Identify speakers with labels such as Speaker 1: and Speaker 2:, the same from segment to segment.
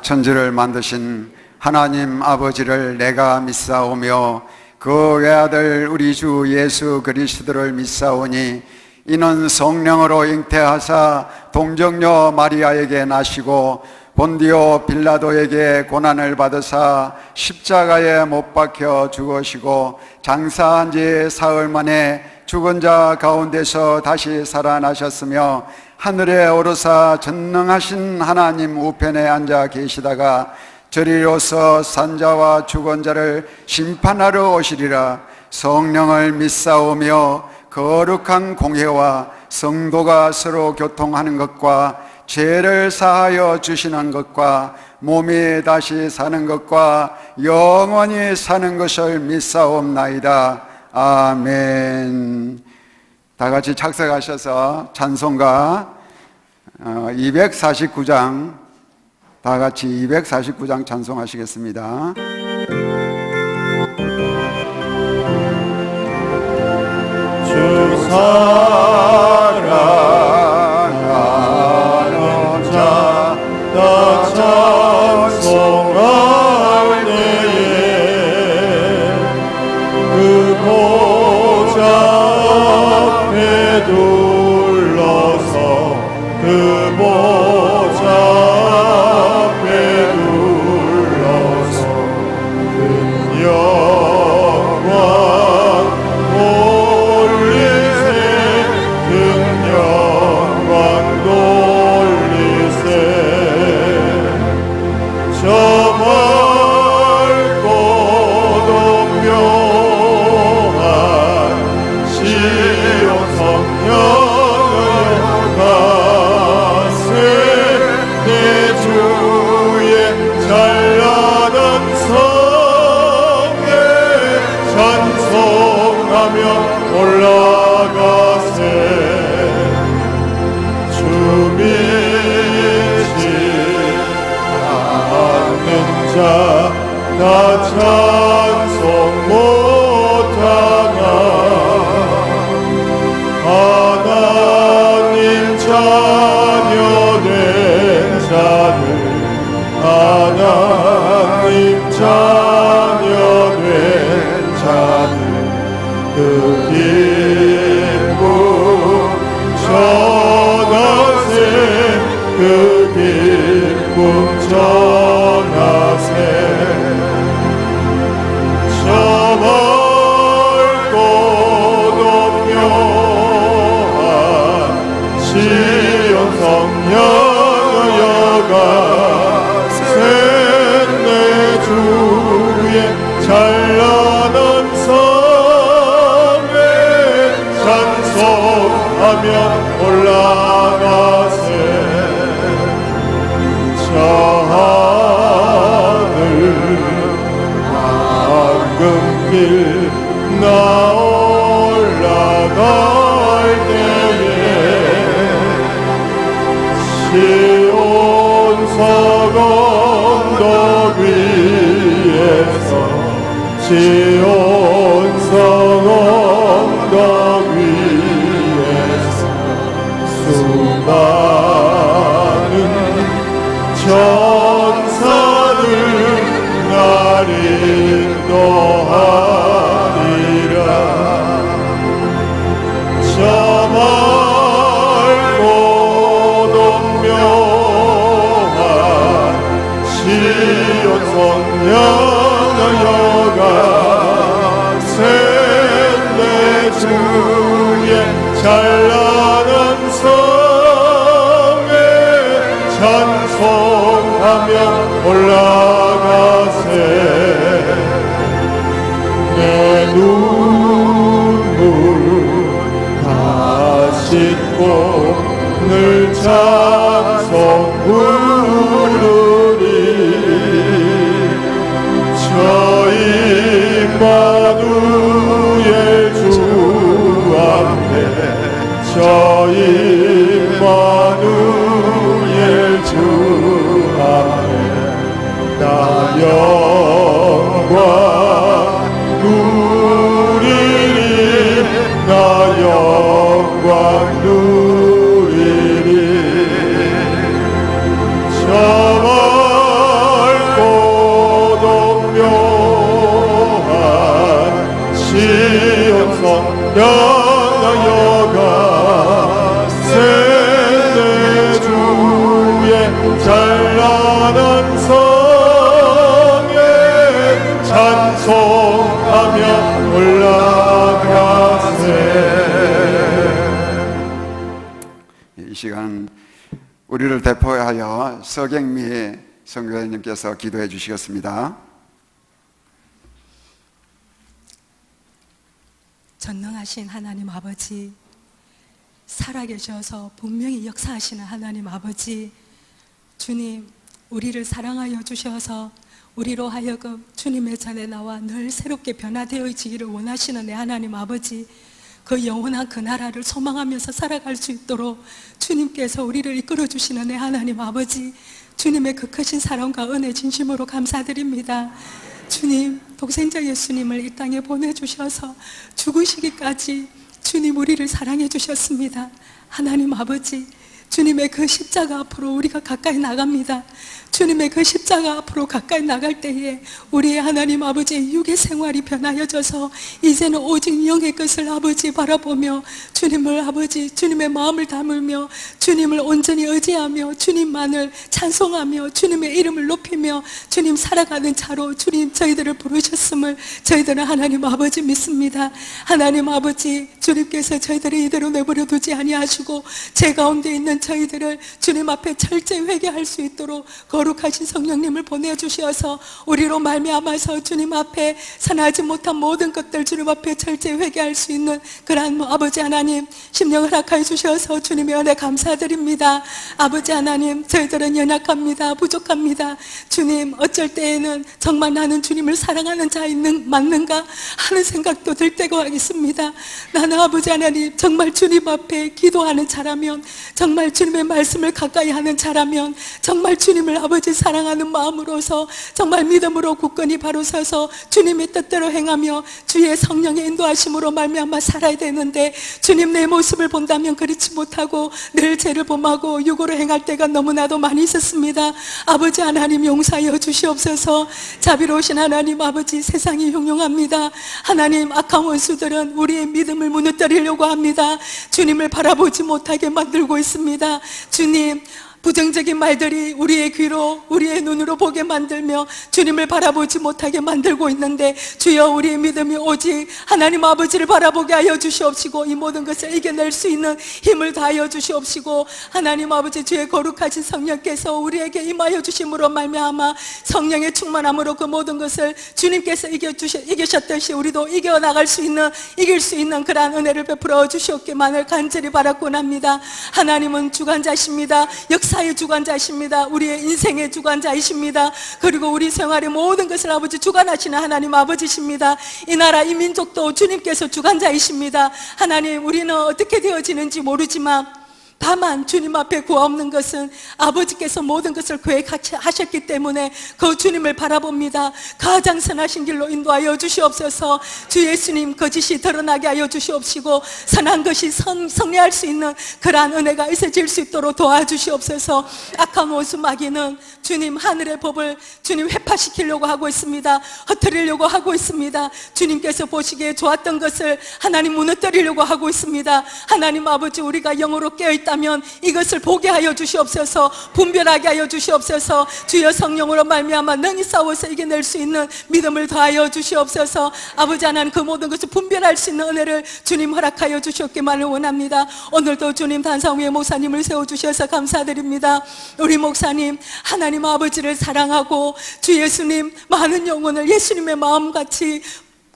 Speaker 1: 천지를 만드신 하나님 아버지를 내가 믿사오며 그 외아들 우리 주 예수 그리스도를 믿사오니 이는 성령으로 잉태하사 동정녀 마리아에게 나시고 본디오 빌라도에게 고난을 받으사 십자가에 못 박혀 죽으시고 장사한 지 사흘 만에 죽은 자 가운데서 다시 살아나셨으며 하늘에 오르사 전능하신 하나님 우편에 앉아 계시다가 저리로서 산자와 죽은 자를 심판하러 오시리라. 성령을 믿사오며 거룩한 공회와 성도가 서로 교통하는 것과 죄를 사하여 주시는 것과 몸이 다시 사는 것과 영원히 사는 것을 믿사옵나이다. 아멘. 다 같이 착석하셔서 찬송가 249장, 다 같이 249장 찬송하시겠습니다.
Speaker 2: 주 사랑하는 자 다 찬송할 때에 그 보좌 앞에 둘러서 그 보좌 앞에 둘러서 그 영광 올라가세. 주 믿지 않는 자 다 찬송 못하나. 하나님 자녀 된 자들, 하나님 자녀 된 자들 그 기쁨 전하세. 그 기쁨 전하세. 저 밝고 동묘한 시온 성녀여가 셋내 주의 찬란한 찬송하며 올라가세. 저 하늘 황금길 나 올라갈 때에 시온석 언덕 위에서 시온석 언덕 위에서 수많은 천사들 날 인도하리라. 저 밝고 동묘한 시온 성녀여가 셋내 주의 찬란한 성에 찬송하며 올라가세. 내 눈물 다 씻고 늘 찬송 부르리. 저 임마누엘 주 앞에 저 임마누엘 주 앞에 나 영광 누리리. 나 영광 누리리. 저 찬란한 성에 찬송하며 올라가세.
Speaker 1: 이 시간 우리를 대표하여 서경미 선교사님께서 기도해 주시겠습니다.
Speaker 3: 전능하신 하나님 아버지, 살아계셔서 분명히 역사하시는 하나님 아버지, 주님, 우리를 사랑하여 주셔서 우리로 하여금 주님의 전에 나와 늘 새롭게 변화되어지기를 원하시는 내 하나님 아버지, 그 영원한 그 나라를 소망하면서 살아갈 수 있도록 주님께서 우리를 이끌어 주시는 내 하나님 아버지, 주님의 그 크신 사랑과 은혜 진심으로 감사드립니다. 주님, 독생자 예수님을 이 땅에 보내주셔서 죽으시기까지 주님 우리를 사랑해 주셨습니다. 하나님 아버지, 주님의 그 십자가 앞으로 우리가 가까이 나갑니다. 주님의 그 십자가 앞으로 가까이 나갈 때에 우리의 하나님 아버지의 육의 생활이 변하여져서 이제는 오직 영의 것을 아버지 바라보며 주님을 아버지 주님의 마음을 담으며 주님을 온전히 의지하며 주님만을 찬송하며 주님의 이름을 높이며 주님 살아가는 자로 주님 저희들을 부르셨음을 저희들은 하나님 아버지 믿습니다. 하나님 아버지, 주님께서 저희들을 이대로 내버려 두지 아니하시고 제 가운데 있는 저희들을 주님 앞에 철저히 회개할 수 있도록 거룩하신 성령님을 보내주셔서 우리로 말미암아서 주님 앞에 선하지 못한 모든 것들 주님 앞에 철저히 회개할 수 있는 그러한 아버지 하나님 심령 허락하여 주셔서 주님의 은혜 감사드립니다. 아버지 하나님, 저희들은 연약합니다. 부족합니다. 주님, 어쩔 때에는 정말 나는 주님을 사랑하는 맞는가 하는 생각도 들 때가 있습니다. 나는 아버지 하나님 정말 주님 앞에 기도하는 자라면, 정말 주님의 말씀을 가까이 하는 자라면, 정말 주님을 아버지 사랑하는 마음으로서 정말 믿음으로 굳건히 바로 서서 주님의 뜻대로 행하며 주의 성령의 인도하심으로 말미암아 살아야 되는데, 주님 내 모습을 본다면 그렇지 못하고 늘 죄를 범하고 육으로 행할 때가 너무나도 많이 있었습니다. 아버지 하나님 용서하여 주시옵소서. 자비로우신 하나님 아버지, 세상이 흉흉합니다. 하나님, 악한 원수들은 우리의 믿음을 무너뜨리려고 합니다. 주님을 바라보지 못하게 만들고 있습니다. 주님, 부정적인 말들이 우리의 귀로 우리의 눈으로 보게 만들며 주님을 바라보지 못하게 만들고 있는데, 주여 우리의 믿음이 오직 하나님 아버지를 바라보게 하여 주시옵시고 이 모든 것을 이겨낼 수 있는 힘을 다하여 주시옵시고, 하나님 아버지 주의 거룩하신 성령께서 우리에게 임하여 주심으로 말미암아 성령의 충만함으로 그 모든 것을 주님께서 이기셨듯이 우리도 이겨나갈 수 있는, 이길 수 있는 그러한 은혜를 베풀어 주시옵기만을 간절히 바라곤 합니다. 하나님은 주관자십니다. 역사의 주관자이십니다. 우리의 인생의 주관자이십니다. 그리고 우리 생활의 모든 것을 아버지 주관하시는 하나님 아버지십니다. 이 나라 이 민족도 주님께서 주관자이십니다. 하나님, 우리는 어떻게 되어지는지 모르지만 다만 주님 앞에 구하옵는 것은 아버지께서 모든 것을 계획하셨기 때문에 그 주님을 바라봅니다. 가장 선하신 길로 인도하여 주시옵소서. 주 예수님 거짓이 드러나게 하여 주시옵시고 선한 것이 성례할 수 있는 그러한 은혜가 있어질 수 있도록 도와주시옵소서. 악한 원수 마귀는 주님 하늘의 법을 주님 회파시키려고 하고 있습니다. 흩트리려고 하고 있습니다. 주님께서 보시기에 좋았던 것을 하나님 무너뜨리려고 하고 있습니다. 하나님 아버지, 우리가 영으로 깨어있다면 이것을 보게 하여 주시옵소서. 분별하게 하여 주시옵소서. 주여 성령으로 말미암아 능히 싸워서 이겨낼 수 있는 믿음을 더하여 주시옵소서. 아버지 하나님, 그 모든 것을 분별할 수 있는 은혜를 주님 허락하여 주시옵기만을 원합니다. 오늘도 주님 단상 위에 목사님을 세워주셔서 감사드립니다. 우리 목사님 하나님 아버지를 사랑하고 주 예수님 많은 영혼을 예수님의 마음같이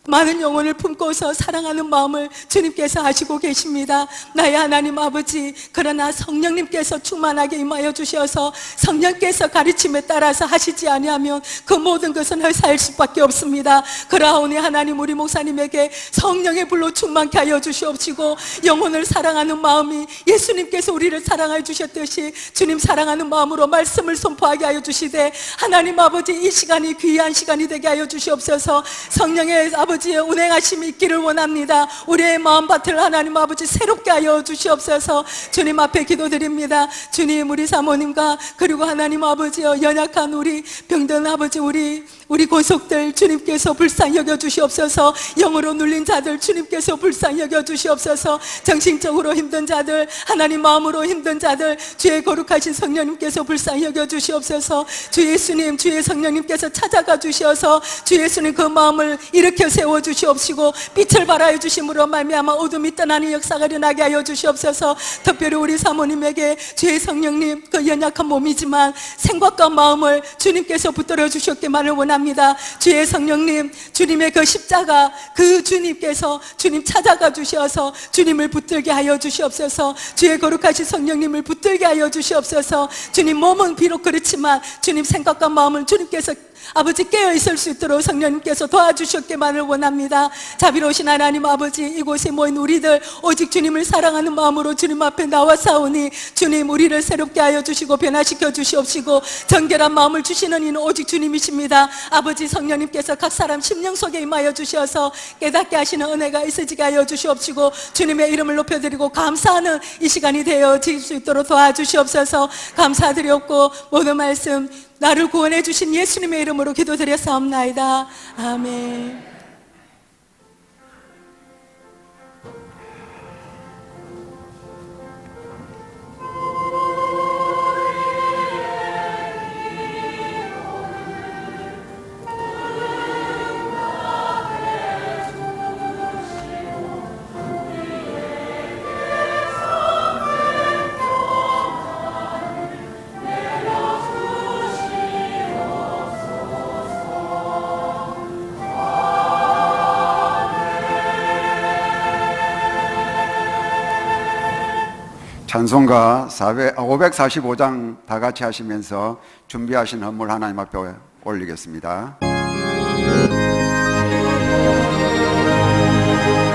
Speaker 3: 많은 영혼을 품고서 사랑하는 마음을 주님께서 하시고 계십니다. 나의 하나님 아버지, 그러나 성령님께서 충만하게 임하여 주셔서 성령께서 가르침에 따라서 하시지 아니하면 그 모든 것은 헐사일 수밖에 없습니다. 그러하오니 하나님, 우리 목사님에게 성령의 불로 충만케 하여 주시옵시고 영혼을 사랑하는 마음이 예수님께서 우리를 사랑하여 주셨듯이 주님 사랑하는 마음으로 말씀을 선포하게 하여 주시되, 하나님 아버지 이 시간이 귀한 시간이 되게 하여 주시옵소서. 성령의 아버지 아버지의 운행하심이 있기를 원합니다. 우리의 마음밭을 하나님 아버지 새롭게 하여 주시옵소서. 주님 앞에 기도드립니다. 주님, 우리 사모님과 그리고 하나님 아버지여 연약한 우리 병든 아버지 우리 고속들 주님께서 불쌍히 여겨 주시옵소서. 영으로 눌린 자들 주님께서 불쌍히 여겨 주시옵소서. 정신적으로 힘든 자들, 하나님 마음으로 힘든 자들 주의 거룩하신 성령님께서 불쌍히 여겨 주시옵소서. 주 예수님, 주의 성령님께서 찾아가 주시어서 주 예수님 그 마음을 일으켜 세워 주시옵시고 빛을 발하여 주심으로 말미암아 어둠이 떠나는 역사가 일어나게 하여 주시옵소서. 특별히 우리 사모님에게 주의 성령님, 그 연약한 몸이지만 생각과 마음을 주님께서 붙들어 주셨기만을 원합니다. 주의 성령님, 주님의 그 십자가, 그 주님께서 주님 찾아가 주셔서 주님을 붙들게 하여 주시옵소서. 주의 거룩하신 성령님을 붙들게 하여 주시옵소서. 주님, 몸은 비록 그렇지만 주님 생각과 마음은 주님께서 아버지 깨어 있을 수 있도록 성령님께서 도와주셨기만을 원합니다. 자비로우신 하나님 아버지, 이곳에 모인 우리들 오직 주님을 사랑하는 마음으로 주님 앞에 나와사오니 주님, 우리를 새롭게 하여 주시고 변화시켜 주시옵시고 정결한 마음을 주시는 이는 오직 주님이십니다. 아버지, 성령님께서 각 사람 심령 속에 임하여 주셔서 깨닫게 하시는 은혜가 있어지게 하여 주시옵시고 주님의 이름을 높여드리고 감사하는 이 시간이 되어질 수 있도록 도와주시옵소서. 감사드렸고 모든 말씀 나를 구원해 주신 예수님의 이름으로 기도드렸사옵나이다. 아멘.
Speaker 1: 찬송가 545장 다 같이 하시면서 준비하신 헌물 하나님 앞에 올리겠습니다.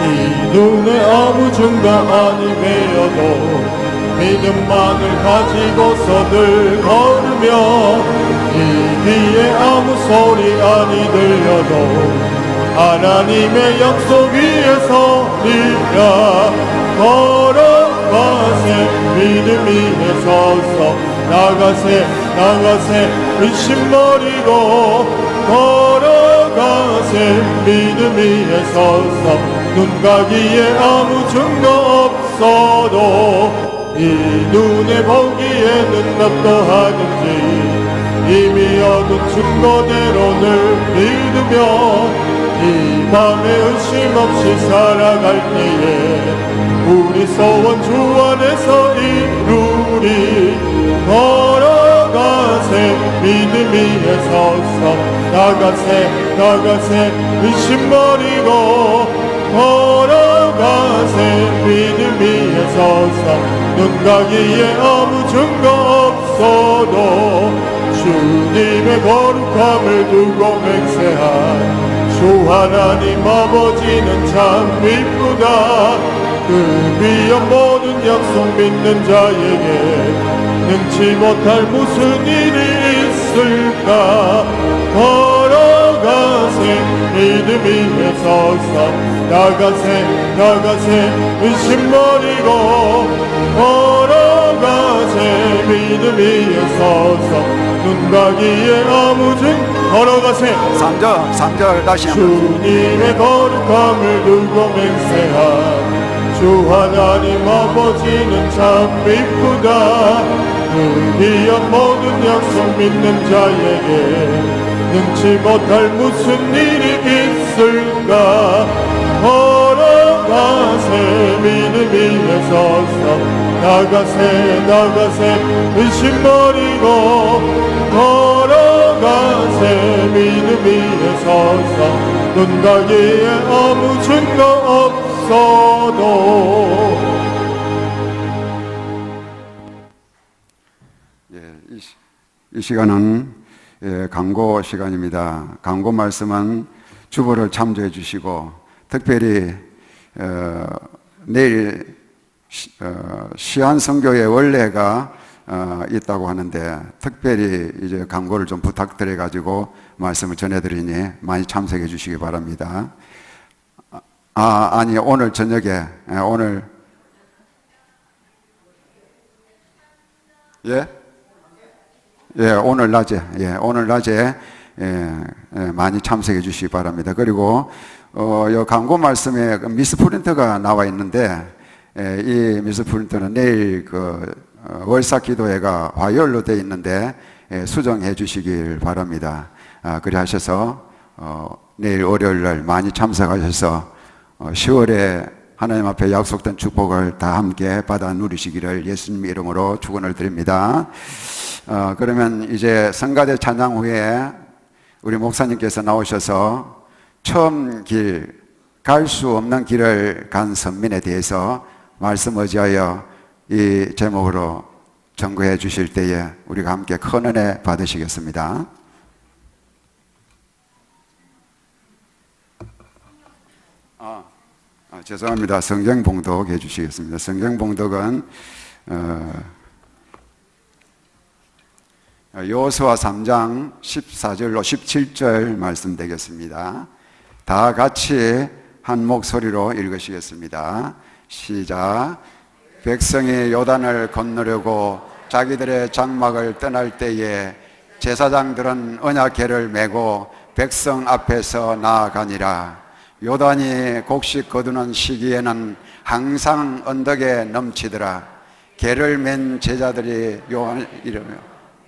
Speaker 2: 이 눈에 아무 증거 아니매여도 믿음만을 가지고서 늘 걸으며 이 귀에 아무 소리 아니 들려도 하나님의 약속 위에 서리라. 걸어가세 믿음 위에 서서 나가세 의심 버리고 걸어가세 믿음 위에 서서 눈 가기에 아무 증거 없어도 이 눈에 보기에는 어떠하든지 이미 얻은 증거대로 늘 믿으며 이 밤에 의심 없이 살아갈 때에 우리 소원 주 안에서 이루리. 걸어가세 믿음 위에 서서 나가세 의심 버리고 걸어가세 믿음 위에 서서 눈 가기에 아무 증거 없어도 주님의 거룩함을 두고 맹세한 주 하나님 아버지는 참 이쁘다. 그 위험 모든 약속 믿는 자에게 능치 못할 무슨 일이 있을까. 걸어가세 믿음 위에 서서 나가세 의심 버리고 걸어가세 믿음 위에 서서 눈 가기에 아무 증 걸어가세
Speaker 1: 3절 다시 한번.
Speaker 2: 주님의 거룩함을 두고 맹세한 주 하나님 아버지는 참 이쁘다. 그 위험 모든 약속 믿는 자에게 능치 못할 무슨 일이 있을까. 걸어가세 믿음 위에 서서 나가세 의심 버리고 걸어가세 믿음 위에 서서 눈 가기에 아무 증거 없어도.
Speaker 1: 이 시간은 강고 시간입니다. 강고 말씀은 주보를 참조해 주시고 특별히 내일 시안 선교의 원래가 있다고 하는데 특별히 이제 강고를 좀 부탁드려 가지고 말씀을 전해드리니 많이 참석해 주시기 바랍니다. 아니, 오늘 저녁에, 오늘, 예? 예, 오늘 낮에, 오늘 낮에, 많이 참석해 주시기 바랍니다. 그리고, 요 광고 말씀에 그 미스프린트가 나와 있는데, 이 미스프린트는 내일 월삭 기도회가 화요일로 되어 있는데, 수정해 주시길 바랍니다. 그리 하셔서, 내일 월요일 날 많이 참석하셔서, 10월에 하나님 앞에 약속된 축복을 다 함께 받아 누리시기를 예수님 이름으로 축원을 드립니다. 그러면 이제 성가대 찬양 후에 우리 목사님께서 나오셔서 처음 길, 갈 수 없는 길을 간 선민에 대해서 말씀 의지하여 이 제목으로 전거해 주실 때에 우리가 함께 큰 은혜 받으시겠습니다. 죄송합니다. 성경 봉독 해주시겠습니다. 성경 봉독은 여호수아 3장 14절로 17절 말씀 되겠습니다. 다 같이 한 목소리로 읽으시겠습니다. 시작. 백성이 요단을 건너려고 자기들의 장막을 떠날 때에 제사장들은 언약궤를 메고 백성 앞에서 나아가니라. 요단이 곡식 거두는 시기에는 항상 언덕에 넘치더라. 궤를 맨 제자들이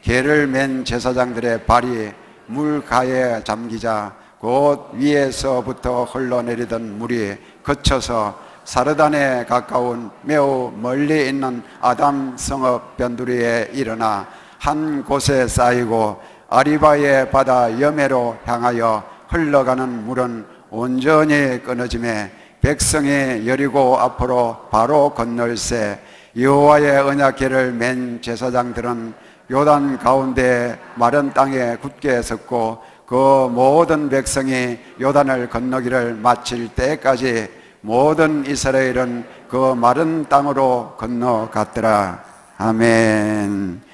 Speaker 1: 궤를 맨 제사장들의 발이 물가에 잠기자 곧 위에서부터 흘러내리던 물이 거쳐서 사르단에 가까운 매우 멀리 있는 아담 성읍 변두리에 일어나 한 곳에 쌓이고 아리바의 바다 여매로 향하여 흘러가는 물은 온전히 끊어짐에 백성이 여리고 앞으로 바로 건널새 여호와의 언약궤를 맨 제사장들은 요단 가운데 마른 땅에 굳게 섰고 그 모든 백성이 요단을 건너기를 마칠 때까지 모든 이스라엘은 그 마른 땅으로 건너갔더라. 아멘.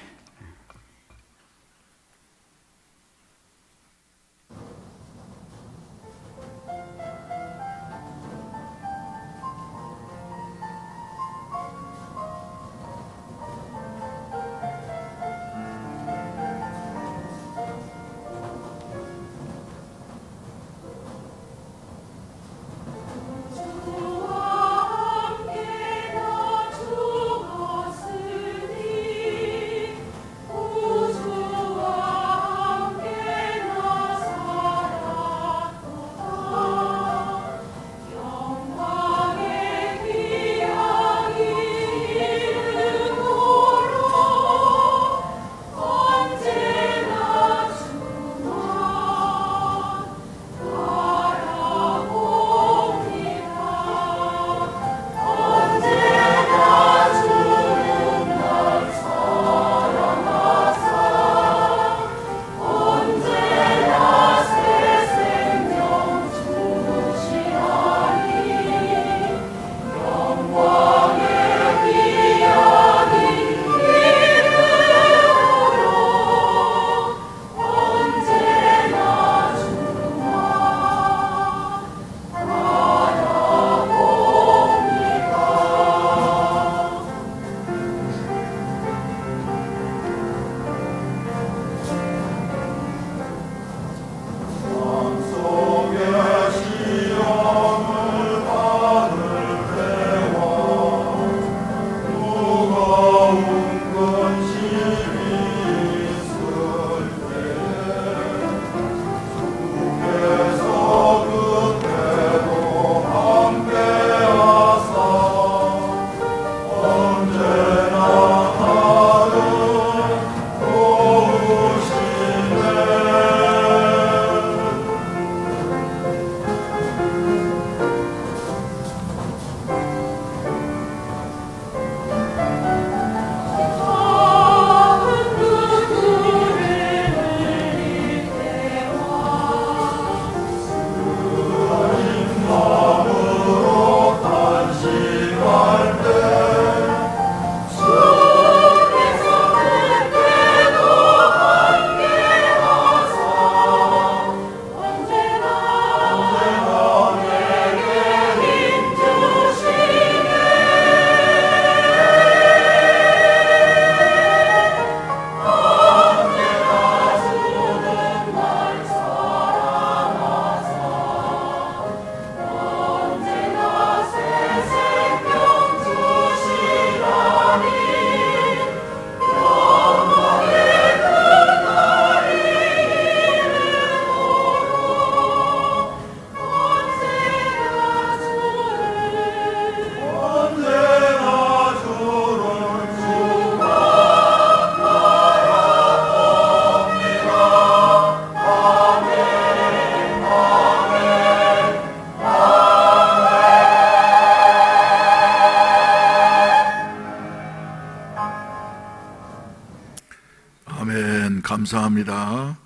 Speaker 4: 감사합니다.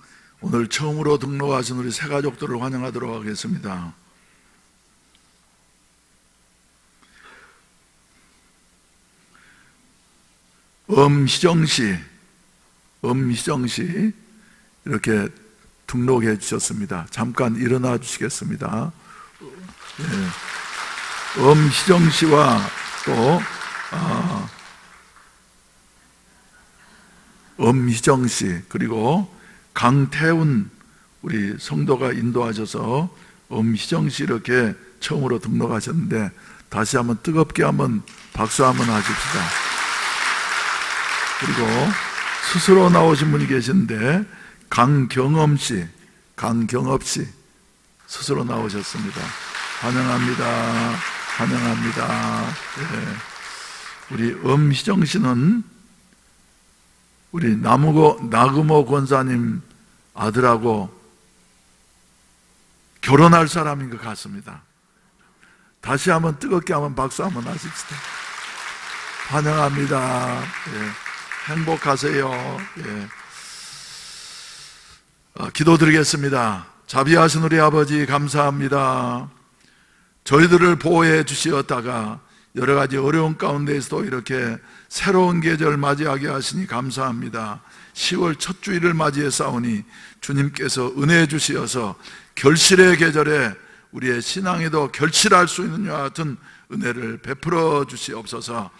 Speaker 4: 오늘 처음으로 등록하신 우리 새 가족들을 환영하도록 하겠습니다. 엄희정 씨 이렇게 등록해 주셨습니다. 잠깐 일어나 주시겠습니다. 네. 엄희정 씨와 또 엄희정 씨 그리고 강태훈 우리 성도가 인도하셔서 엄희정 씨 이렇게 처음으로 등록하셨는데 다시 한번 뜨겁게 한번 박수 한번 하십시다. 그리고 스스로 나오신 분이 계신데 강경업 씨 스스로 나오셨습니다. 환영합니다. 네. 우리 엄희정 씨는 우리 나그모 권사님 아들하고 결혼할 사람인 것 같습니다. 다시 한번 뜨겁게 한번 박수 한번 하십시다. 환영합니다. 예. 행복하세요. 예. 기도드리겠습니다. 자비하신 우리 아버지 감사합니다. 저희들을 보호해 주시었다가 여러 가지 어려운 가운데에서도 이렇게 새로운 계절 맞이하게 하시니 감사합니다. 10월 첫 주일을 맞이해 싸우니 주님께서 은혜 주시어서 결실의 계절에 우리의 신앙에도 결실할 수 있는 이와 같은 은혜를 베풀어 주시옵소서.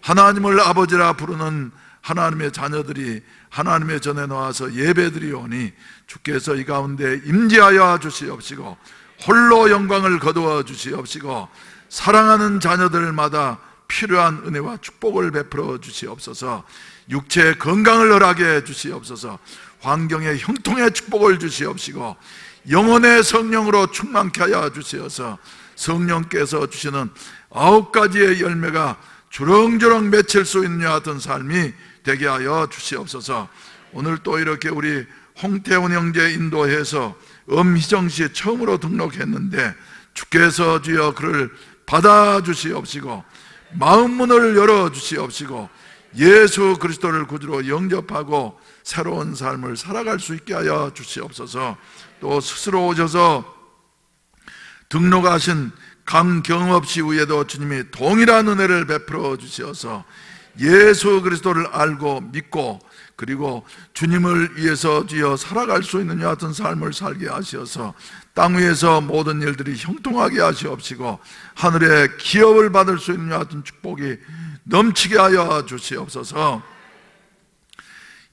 Speaker 4: 하나님을 아버지라 부르는 하나님의 자녀들이 하나님의 전에 나와서 예배드리오니 주께서 이 가운데 임재하여 주시옵시고 홀로 영광을 거두어 주시옵시고 사랑하는 자녀들마다 필요한 은혜와 축복을 베풀어 주시옵소서. 육체의 건강을 허락해 주시옵소서. 환경의 형통의 축복을 주시옵시고 영혼의 성령으로 충만케 하여 주시어서 성령께서 주시는 9가지의 열매가 주렁주렁 맺힐 수 있는 같은 삶이 되게 하여 주시옵소서. 오늘 또 이렇게 우리 홍태훈 형제 인도해서 엄희정 씨 처음으로 등록했는데 주께서 주여 그를 받아주시옵시고 마음문을 열어주시옵시고 예수 그리스도를 구주로 영접하고 새로운 삶을 살아갈 수 있게 하여 주시옵소서. 또 스스로 오셔서 등록하신 강경업 씨 위에도 주님이 동일한 은혜를 베풀어 주시어서 예수 그리스도를 알고 믿고 그리고 주님을 위해서 주여 살아갈 수 있는 이 같은 삶을 살게 하시어서 땅 위에서 모든 일들이 형통하게 하시옵시고 하늘의 기업을 받을 수 있는 이 같은 축복이 넘치게 하여 주시옵소서.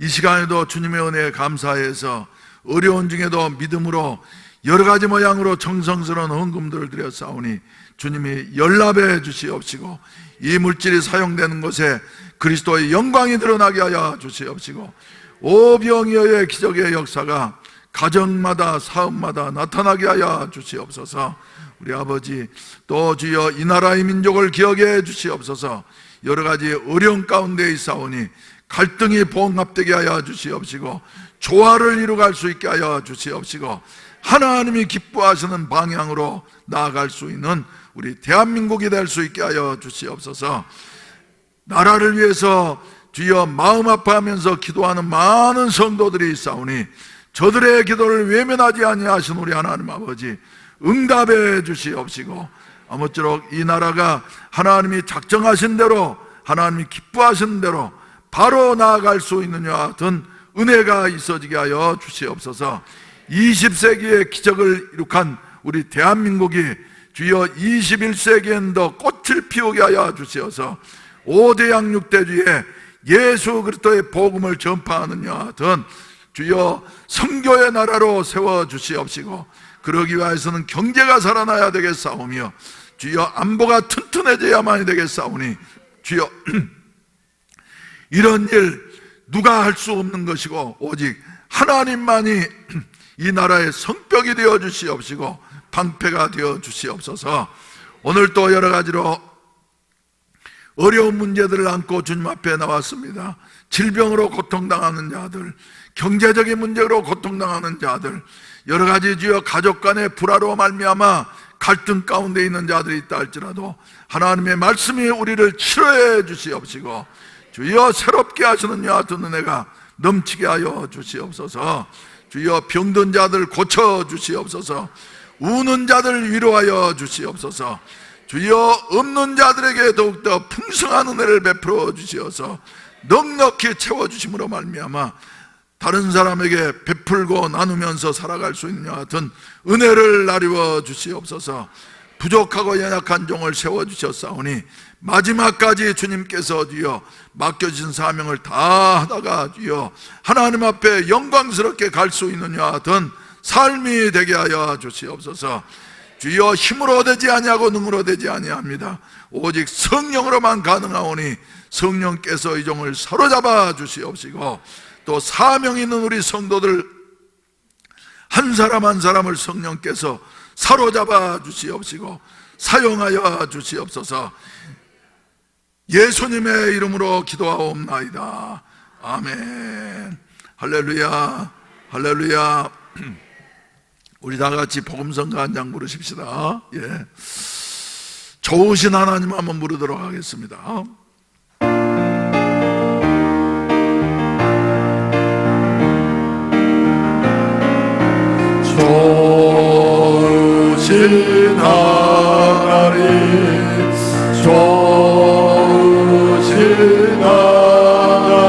Speaker 4: 이 시간에도 주님의 은혜에 감사해서 어려운 중에도 믿음으로 여러 가지 모양으로 정성스러운 헌금들을 드려 싸우니 주님이 연락해 주시옵시고 이 물질이 사용되는 곳에 그리스도의 영광이 드러나게 하여 주시옵시고 오병이어의 기적의 역사가 가정마다 사업마다 나타나게 하여 주시옵소서. 우리 아버지 또 주여 이 나라의 민족을 기억해 주시옵소서. 여러 가지 어려운 가운데 있사오니 갈등이 봉합되게 하여 주시옵시고 조화를 이루갈 수 있게 하여 주시옵시고 하나님이 기뻐하시는 방향으로 나아갈 수 있는 우리 대한민국이 될 수 있게 하여 주시옵소서. 나라를 위해서 주여 마음 아파하면서 기도하는 많은 성도들이 있사오니 저들의 기도를 외면하지 아니하신 우리 하나님 아버지 응답해 주시옵시고 아무쪼록 이 나라가 하나님이 작정하신 대로 하나님이 기뻐하신 대로 바로 나아갈 수 있는 이와 같은 은혜가 있어지게 하여 주시옵소서. 20세기의 기적을 이룩한 우리 대한민국이 주여 21세기엔 더 꽃을 피우게 하여 주시어서 5대양 6대주에 예수 그리스도의 복음을 전파하는 이와 같은 주여 선교의 나라로 세워주시옵시고 그러기 위해서는 경제가 살아나야 되겠사오며 주여 안보가 튼튼해져야만이 되겠사오니 주여 이런 일 누가 할 수 없는 것이고 오직 하나님만이 이 나라의 성벽이 되어 주시옵시고 방패가 되어 주시옵소서. 오늘 또 여러 가지로 어려운 문제들을 안고 주님 앞에 나왔습니다. 질병으로 고통당하는 자들, 경제적인 문제로 고통당하는 자들, 여러 가지 주여 가족 간의 불화로 말미암아 갈등 가운데 있는 자들이 있다 할지라도 하나님의 말씀이 우리를 치료해 주시옵시고 주여 새롭게 하시는 여하튼 은혜가 넘치게 하여 주시옵소서. 주여 병든 자들 고쳐 주시옵소서. 우는 자들 위로하여 주시옵소서. 주여 없는 자들에게 더욱더 풍성한 은혜를 베풀어 주시어서 넉넉히 채워주심으로 말미암아 다른 사람에게 베풀고 나누면서 살아갈 수 있는 같은 은혜를 나누어 주시옵소서. 부족하고 연약한 종을 세워주셨사오니 마지막까지 주님께서 주여 맡겨주신 사명을 다 하다가 주여 하나님 앞에 영광스럽게 갈 수 있는 같은 삶이 되게 하여 주시옵소서. 주여 힘으로 되지 아니하고 능으로 되지 아니합니다. 오직 성령으로만 가능하오니 성령께서 이 종을 사로잡아 주시옵시고 또 사명 있는 우리 성도들 한 사람 한 사람을 성령께서 사로잡아 주시옵시고 사용하여 주시옵소서. 예수님의 이름으로 기도하옵나이다. 아멘. 할렐루야, 할렐루야. 우리 다 같이 복음성가 한 장 부르십시다. 예. 좋으신 하나님 한번 부르도록 하겠습니다.
Speaker 2: 좋으신 하나님, 좋으신 하나님,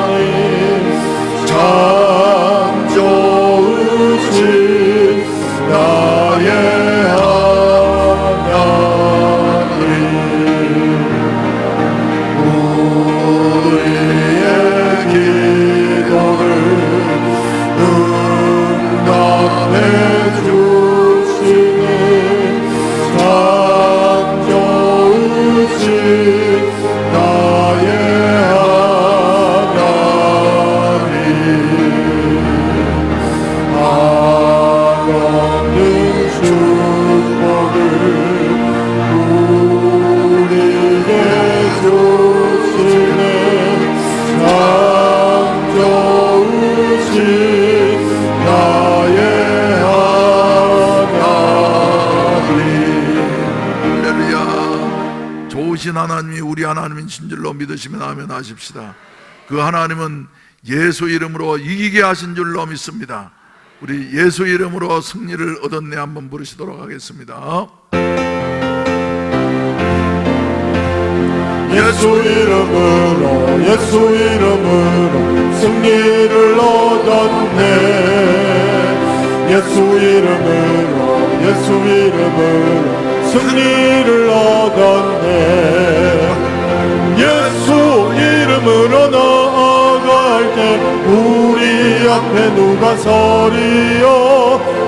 Speaker 2: 참 좋으신 나의 하나님, 우리의 기도를 응답해 주시는 참 좋으신 나의 하나님, 아름다운 축복을 우리에게 주시는 참 좋으신 나의
Speaker 4: 할렐루야. 좋으신 하나님이 우리 하나님인 줄로 믿으시면 아멘 하십시다. 그 하나님은 예수 이름으로 이기게 하신 줄로 믿습니다. 우리 예수 이름으로 승리를 얻었네 한번 부르시도록 하겠습니다.
Speaker 2: 예수 이름으로, 예수 이름으로 승리를 얻었네. 예수 이름으로, 예수 이름으로 승리를 얻었네. 예수 이름으로 나아갈 때 우리 앞에 누가 서리요.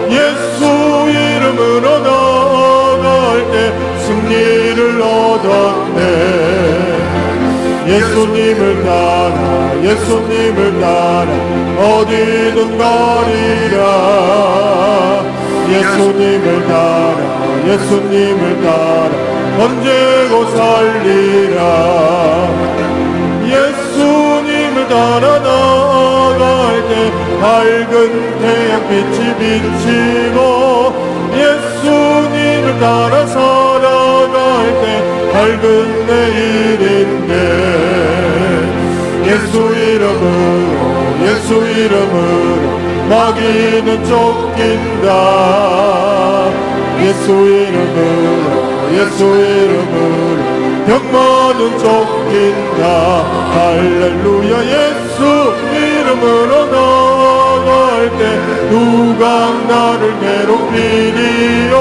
Speaker 2: 예수 이름으로 나아갈 때 승리를 얻었네. 예수님을 따라, 예수님을 따라 어디든 가리라. 예수님을 따라, 예수님을 따라 언제고 살리라. 예수님을 따라 나아갈 때 밝은 태양빛이 비치고 예수님을 따라 살아갈 때 밝은 내일인데 예수 이름으로, 예수 이름으로 마귀는 쫓긴다. 예수 이름으로, 예수 이름으로 병마는 쫓긴다. 할렐루야. 예수 이름으로 나아갈 때 누가 나를 괴롭히리요.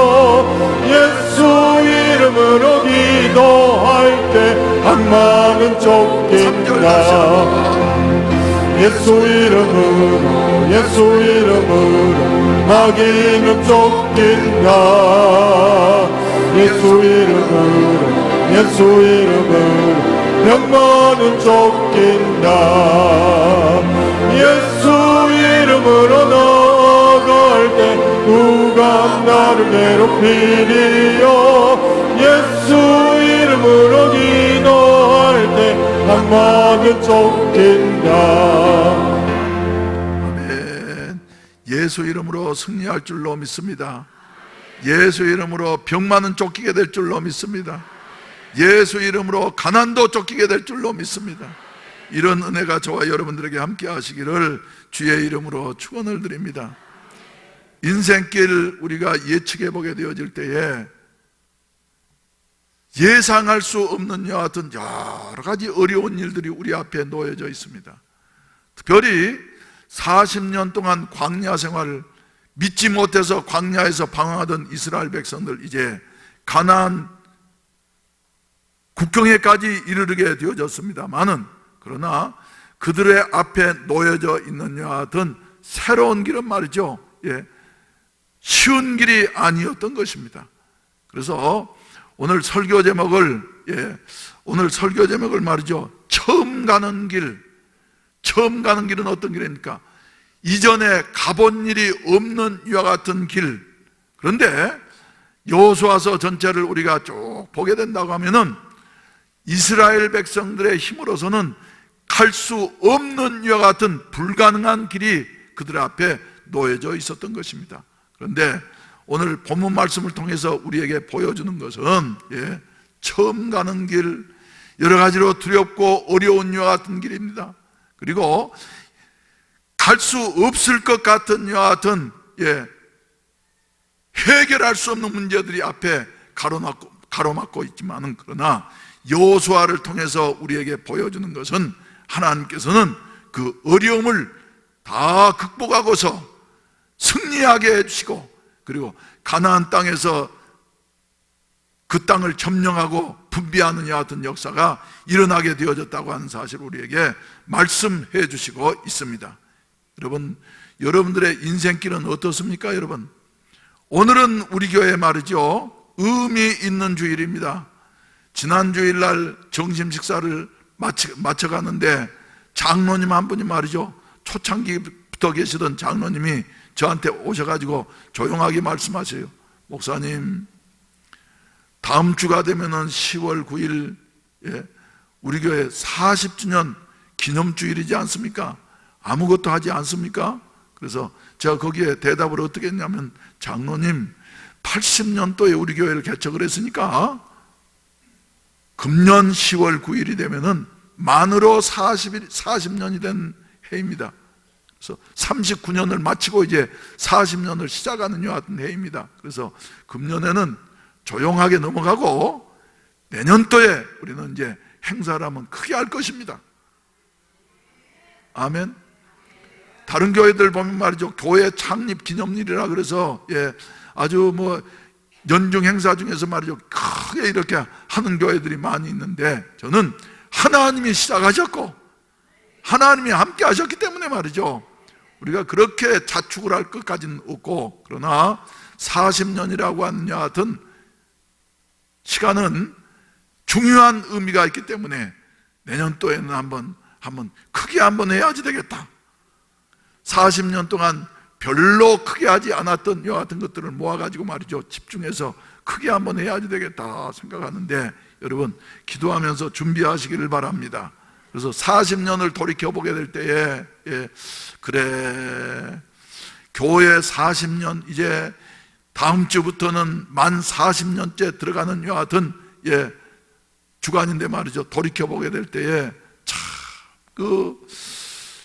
Speaker 2: 예수 이름으로 기도할 때 악마는 쫓긴다. 예수 이름으로, 예수 이름으로 마귀는 쫓긴다. 예수 이름으로, 예수 이름으로 병마는 쫓긴다. 예수 이름으로 나아갈 때 누가 나를 괴롭히리요. 예수 이름으로 기도할 때 악마는 쫓긴다.
Speaker 4: 아멘. 예수 이름으로 승리할 줄로 믿습니다. 예수 이름으로 병만은 쫓기게 될 줄로 믿습니다. 예수 이름으로 가난도 쫓기게 될 줄로 믿습니다. 이런 은혜가 저와 여러분들에게 함께 하시기를 주의 이름으로 축원을 드립니다. 인생길 우리가 예측해 보게 되어질 때에 예상할 수 없는 여하 같은 여러 가지 어려운 일들이 우리 앞에 놓여져 있습니다. 특별히 40년 동안 광야 생활을 믿지 못해서 광야에서 방황하던 이스라엘 백성들, 이제 가나안 국경에까지 이르게 되어졌습니다만은, 그러나 그들의 앞에 놓여져 있는 여하 같은 새로운 길은 말이죠, 쉬운 길이 아니었던 것입니다. 그래서 오늘 설교 제목을 말이죠, 처음 가는 길. 처음 가는 길은 어떤 길입니까? 이전에 가본 일이 없는 이와 같은 길. 그런데 여호수아서 전체를 우리가 쭉 보게 된다고 하면은 이스라엘 백성들의 힘으로서는 갈 수 없는 이와 같은 불가능한 길이 그들 앞에 놓여져 있었던 것입니다. 그런데 오늘 본문 말씀을 통해서 우리에게 보여주는 것은 처음 가는 길, 여러 가지로 두렵고 어려운 이와 같은 길입니다. 그리고 갈 수 없을 것 같은 이와 같은 해결할 수 없는 문제들이 앞에 가로막고 있지만은, 그러나 여호수아를 통해서 우리에게 보여주는 것은 하나님께서는 그 어려움을 다 극복하고서 승리하게 해주시고, 그리고 가나안 땅에서 그 땅을 점령하고 분비하는 이와 같은 역사가 일어나게 되어졌다고 하는 사실을 우리에게 말씀해 주시고 있습니다. 여러분, 여러분들의 인생길은 어떻습니까? 여러분, 오늘은 우리 교회 말이죠, 의미 있는 주일입니다. 지난 주일날 점심 식사를 마쳐가는데 장로님 한 분이 말이죠, 초창기부터 계시던 장로님이 저한테 오셔가지고 조용하게 말씀하세요. 목사님, 다음 주가 되면은 10월 9일 우리 교회 40주년 기념주일이지 않습니까? 아무것도 하지 않습니까? 그래서 제가 거기에 대답을 어떻게 했냐면, 장로님, 80년도에 우리 교회를 개척을 했으니까 금년 10월 9일이 되면은 만으로 40년이 된 해입니다. 그래서 39년을 마치고 이제 40년을 시작하는 이와 같은 해입니다. 그래서 금년에는 조용하게 넘어가고 내년도에 우리는 이제 행사를 하면 크게 할 것입니다. 아멘. 다른 교회들 보면 말이죠, 교회 창립 기념일이라 그래서 아주 뭐 연중 행사 중에서 말이죠, 크게 이렇게 하는 교회들이 많이 있는데, 저는 하나님이 시작하셨고 하나님이 함께 하셨기 때문에 말이죠, 우리가 그렇게 자축을 할 것까지는 없고, 그러나 40년이라고 하는 여하 같은 시간은 중요한 의미가 있기 때문에 내년도에는 한번 크게 한번 해야지 되겠다. 40년 동안 별로 크게 하지 않았던 이와 같은 것들을 모아가지고 말이죠, 집중해서 크게 한번 해야지 되겠다 생각하는데, 여러분 기도하면서 준비하시기를 바랍니다. 그래서 40년을 돌이켜보게 될 때에 그래, 교회 40년, 이제 다음 주부터는 만 40년째 들어가는 이와 같은 주간인데 말이죠, 돌이켜보게 될 때에 참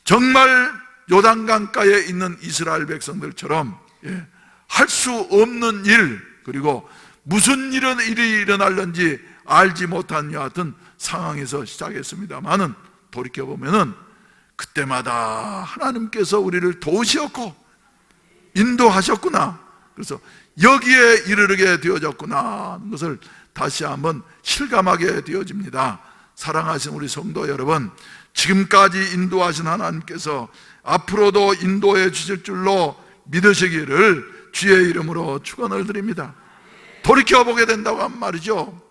Speaker 4: 정말 요단강가에 있는 이스라엘 백성들처럼 할 수 없는 일, 그리고 무슨 일이 일어날는지 알지 못한 이와 같은 상황에서 시작했습니다만은, 돌이켜보면은 그때마다 하나님께서 우리를 도우셨고 인도하셨구나, 그래서 여기에 이르게 되어졌구나 하는 것을 다시 한번 실감하게 되어집니다. 사랑하신 우리 성도 여러분, 지금까지 인도하신 하나님께서 앞으로도 인도해 주실 줄로 믿으시기를 주의 이름으로 축원을 드립니다. 돌이켜보게 된다고 하면 말이죠,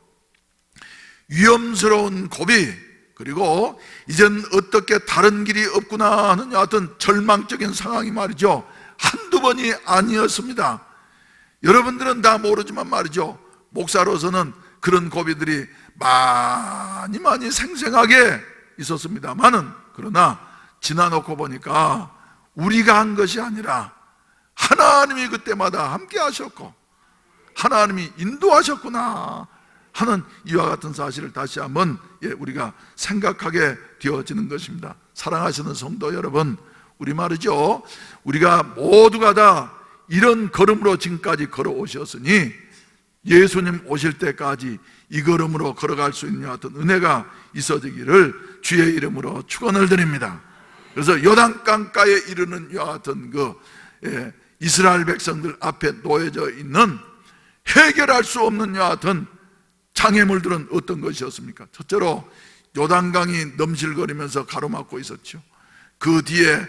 Speaker 4: 위험스러운 고비, 그리고 이젠 어떻게 다른 길이 없구나 하는 여하튼 절망적인 상황이 말이죠, 한두 번이 아니었습니다. 여러분들은 다 모르지만 말이죠, 목사로서는 그런 고비들이 많이 생생하게 있었습니다만은, 그러나 지나놓고 보니까 우리가 한 것이 아니라 하나님이 그때마다 함께 하셨고 하나님이 인도하셨구나 하는 이와 같은 사실을 다시 한번 우리가 생각하게 되어지는 것입니다. 사랑하시는 성도 여러분, 우리 말이죠, 우리가 모두가 다 이런 걸음으로 지금까지 걸어오셨으니 예수님 오실 때까지 이 걸음으로 걸어갈 수 있는 어떤 은혜가 있어지기를 주의 이름으로 축원을 드립니다. 그래서 요단강가에 이르는 이와 같은 이스라엘 백성들 앞에 놓여져 있는 해결할 수 없는 이와 같은 장애물들은 어떤 것이었습니까? 첫째로 요단강이 넘실거리면서 가로막고 있었죠. 그 뒤에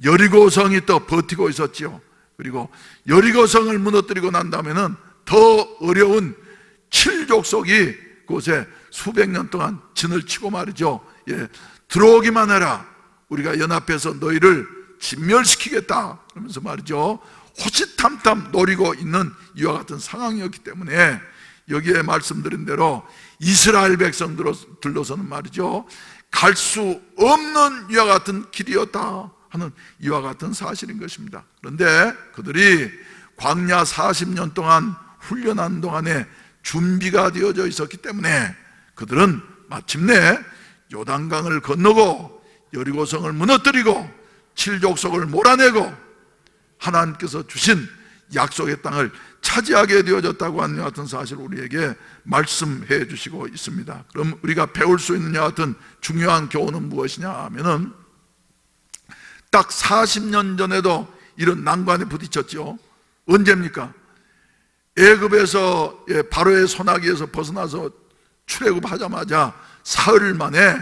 Speaker 4: 여리고성이 또 버티고 있었죠. 그리고 여리고성을 무너뜨리고 난 다음에는 더 어려운 칠족속이 그곳에 수백 년 동안 진을 치고 말이죠. 들어오기만 해라, 우리가 연합해서 너희를 진멸시키겠다 그러면서 말이죠, 호시탐탐 노리고 있는 이와 같은 상황이었기 때문에 여기에 말씀드린 대로 이스라엘 백성들로서는 말이죠, 갈 수 없는 이와 같은 길이었다 하는 이와 같은 사실인 것입니다. 그런데 그들이 광야 40년 동안 훈련한 동안에 준비가 되어져 있었기 때문에 그들은 마침내 요단강을 건너고 여리고성을 무너뜨리고 칠족속을 몰아내고 하나님께서 주신 약속의 땅을 차지하게 되어졌다고 하는 같은 사실을 우리에게 말씀해 주시고 있습니다. 그럼 우리가 배울 수 있는 같은 중요한 교훈은 무엇이냐 하면은, 딱 40년 전에도 이런 난관에 부딪혔죠. 언제입니까? 애굽에서 바로의 손아귀에서 벗어나서 출애굽하자마자 사흘 만에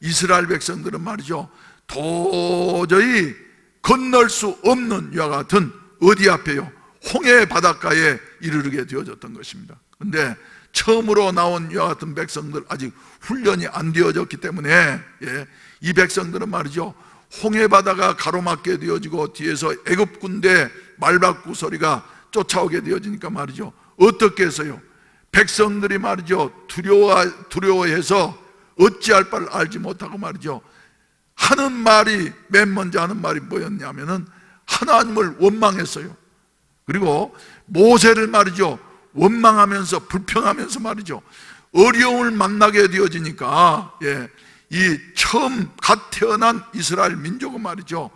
Speaker 4: 이스라엘 백성들은 말이죠, 도저히 건널 수 없는 이와 같은 어디 앞에요? 홍해 바닷가에 이르게 되어졌던 것입니다. 그런데 처음으로 나온 이와 같은 백성들, 아직 훈련이 안 되어졌기 때문에 이 백성들은 말이죠, 홍해 바다가 가로막게 되어지고 뒤에서 애굽 군대 말박구 소리가 쫓아오게 되어지니까 말이죠, 어떻게 해서요? 백성들이 말이죠, 두려워해서 어찌할 바를 알지 못하고 말이죠, 하는 말이, 맨 먼저 하는 말이 뭐였냐면은 하나님을 원망했어요. 그리고 모세를 말이죠, 원망하면서 불평하면서 말이죠, 어려움을 만나게 되어지니까 이 처음 갓 태어난 이스라엘 민족은 말이죠,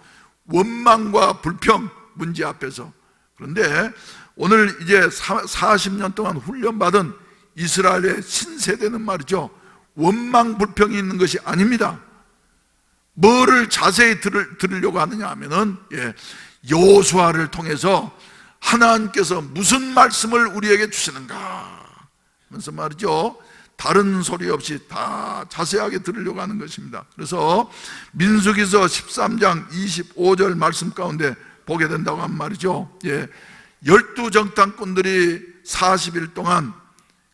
Speaker 4: 원망과 불평 문제 앞에서. 그런데 오늘 이제 40년 동안 훈련받은 이스라엘의 신세대는 말이죠, 원망 불평이 있는 것이 아닙니다. 뭐를 자세히 들으려고 하느냐 하면은 여호수아를 통해서 하나님께서 무슨 말씀을 우리에게 주시는가 하면서 말이죠, 다른 소리 없이 다 자세하게 들으려고 하는 것입니다. 그래서 민수기서 13장 25절 말씀 가운데 보게 된다고 한 말이죠. 12정탐꾼들이 40일 동안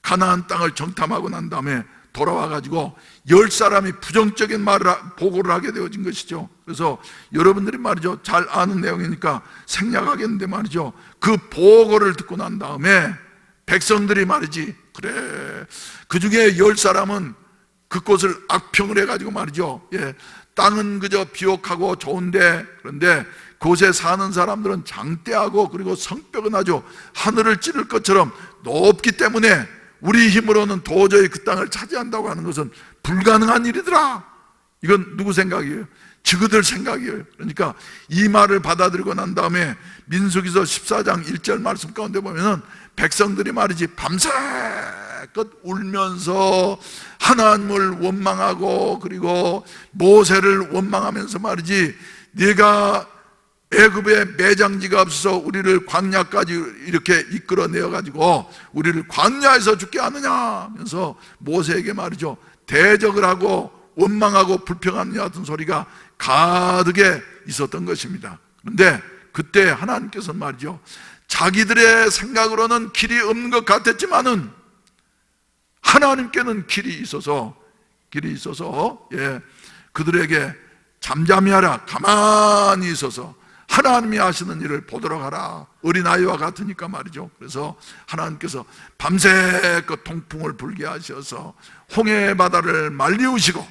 Speaker 4: 가나안 땅을 정탐하고 난 다음에 돌아와가지고 10사람이 부정적인 보고를 하게 되어진 것이죠. 그래서 여러분들이 말이죠, 잘 아는 내용이니까 생략하겠는데 말이죠, 그 보고를 듣고 난 다음에 백성들이 말이지, 그래, 그 중에 10사람은 그곳을 악평을 해가지고 말이죠, 땅은 그저 비옥하고 좋은데, 그런데 그곳에 사는 사람들은 장대하고 그리고 성벽은 아주 하늘을 찌를 것처럼 높기 때문에 우리 힘으로는 도저히 그 땅을 차지한다고 하는 것은 불가능한 일이더라. 이건 누구 생각이에요? 저그들 생각이에요. 그러니까 이 말을 받아들이고 난 다음에 민수기서 14장 1절 말씀 가운데 보면은 백성들이 말이지 밤새껏 울면서 하나님을 원망하고 그리고 모세를 원망하면서 말이지, 네가 애굽에 매장지가 없어서 우리를 광야까지 이렇게 이끌어내어 가지고 우리를 광야에서 죽게 하느냐 하면서 모세에게 말이죠, 대적을 하고 원망하고 불평하는 같은 소리가 가득에 있었던 것입니다. 그런데 그때 하나님께서 말이죠, 자기들의 생각으로는 길이 없는 것 같았지만은 하나님께는 길이 있어서 그들에게 잠잠히 하라, 가만히 있어서 하나님이 하시는 일을 보도록 하라. 어린아이와 같으니까 말이죠. 그래서 하나님께서 밤새껏 통풍을 불게 하셔서 홍해 바다를 말리우시고,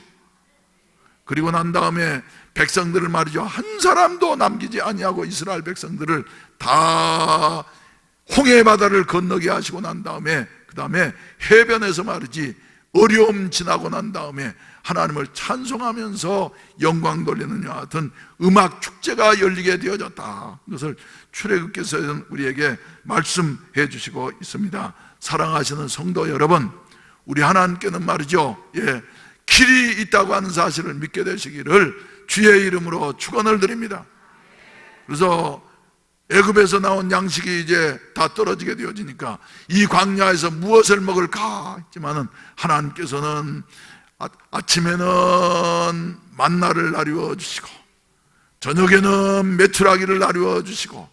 Speaker 4: 그리고 난 다음에 백성들을 말이죠, 한 사람도 남기지 아니하고 이스라엘 백성들을 다 홍해 바다를 건너게 하시고 난 다음에 그 다음에 해변에서 말이지 어려움 지나고 난 다음에 하나님을 찬송하면서 영광 돌리는 이와 같은 음악 축제가 열리게 되어졌다. 이것을 출애굽기서는 우리에게 말씀해 주시고 있습니다. 사랑하시는 성도 여러분, 우리 하나님께는 말이죠, 길이 있다고 하는 사실을 믿게 되시기를 주의 이름으로 축원을 드립니다. 그래서 애굽에서 나온 양식이 이제 다 떨어지게 되어지니까 이 광야에서 무엇을 먹을까 했지만은 하나님께서는 아침에는 만나를 나누어 주시고 저녁에는 메추라기를 나누어 주시고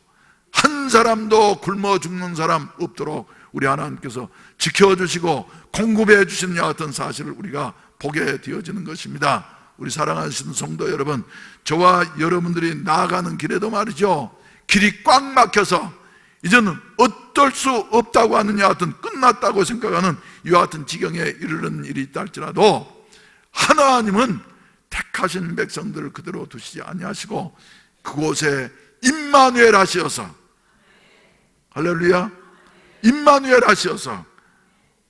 Speaker 4: 한 사람도 굶어 죽는 사람 없도록 우리 하나님께서 지켜주시고 공급해 주시는 같은 사실을 우리가 보게 되어지는 것입니다. 우리 사랑하시는 성도 여러분, 저와 여러분들이 나아가는 길에도 말이죠, 길이 꽉 막혀서 이제는 어떨 수 없다고 하는 이와 같은, 끝났다고 생각하는 이와 같은 지경에 이르는 일이 있다 할지라도 하나님은 택하신 백성들을 그대로 두시지 아니하시고 그곳에 임마누엘 하시어서, 할렐루야, 임마누엘 하시어서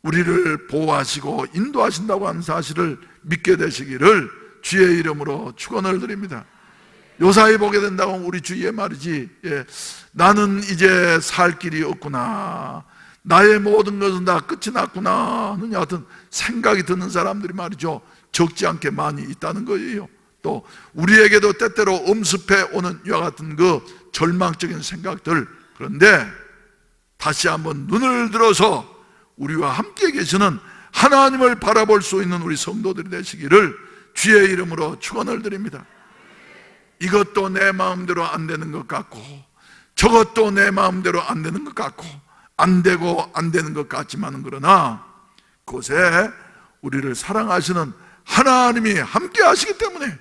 Speaker 4: 우리를 보호하시고 인도하신다고 하는 사실을 믿게 되시기를 주의 이름으로 축원을 드립니다. 요사이 보게 된다고 우리 주위에 말이지, 나는 이제 살 길이 없구나, 나의 모든 것은 다 끝이 났구나 하는 여하튼 생각이 드는 사람들이 말이죠, 적지 않게 많이 있다는 거예요. 또 우리에게도 때때로 엄습해 오는 이와 같은 그 절망적인 생각들, 그런데 다시 한번 눈을 들어서 우리와 함께 계시는 하나님을 바라볼 수 있는 우리 성도들이 되시기를 주의 이름으로 축원을 드립니다. 이것도 내 마음대로 안 되는 것 같고 저것도 내 마음대로 안 되는 것 같고 안 되고 안 되는 것 같지만은 그러나 그곳에 우리를 사랑하시는 하나님이 함께 하시기 때문에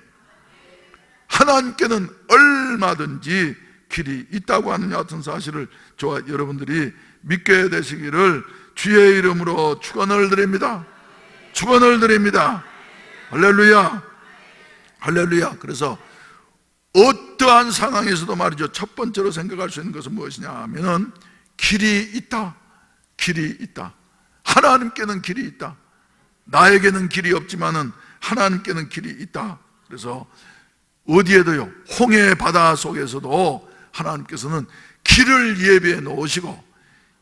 Speaker 4: 하나님께는 얼마든지 길이 있다고 하는 같은 사실을 저와 여러분들이 믿게 되시기를 주의 이름으로 축원을 드립니다. 축원을 드립니다. 할렐루야, 할렐루야. 그래서 어떠한 상황에서도 말이죠, 첫 번째로 생각할 수 있는 것은 무엇이냐 하면은 길이 있다, 길이 있다. 하나님께는 길이 있다. 나에게는 길이 없지만은 하나님께는 길이 있다. 그래서 어디에도요, 홍해 바다 속에서도 하나님께서는 길을 예비해 놓으시고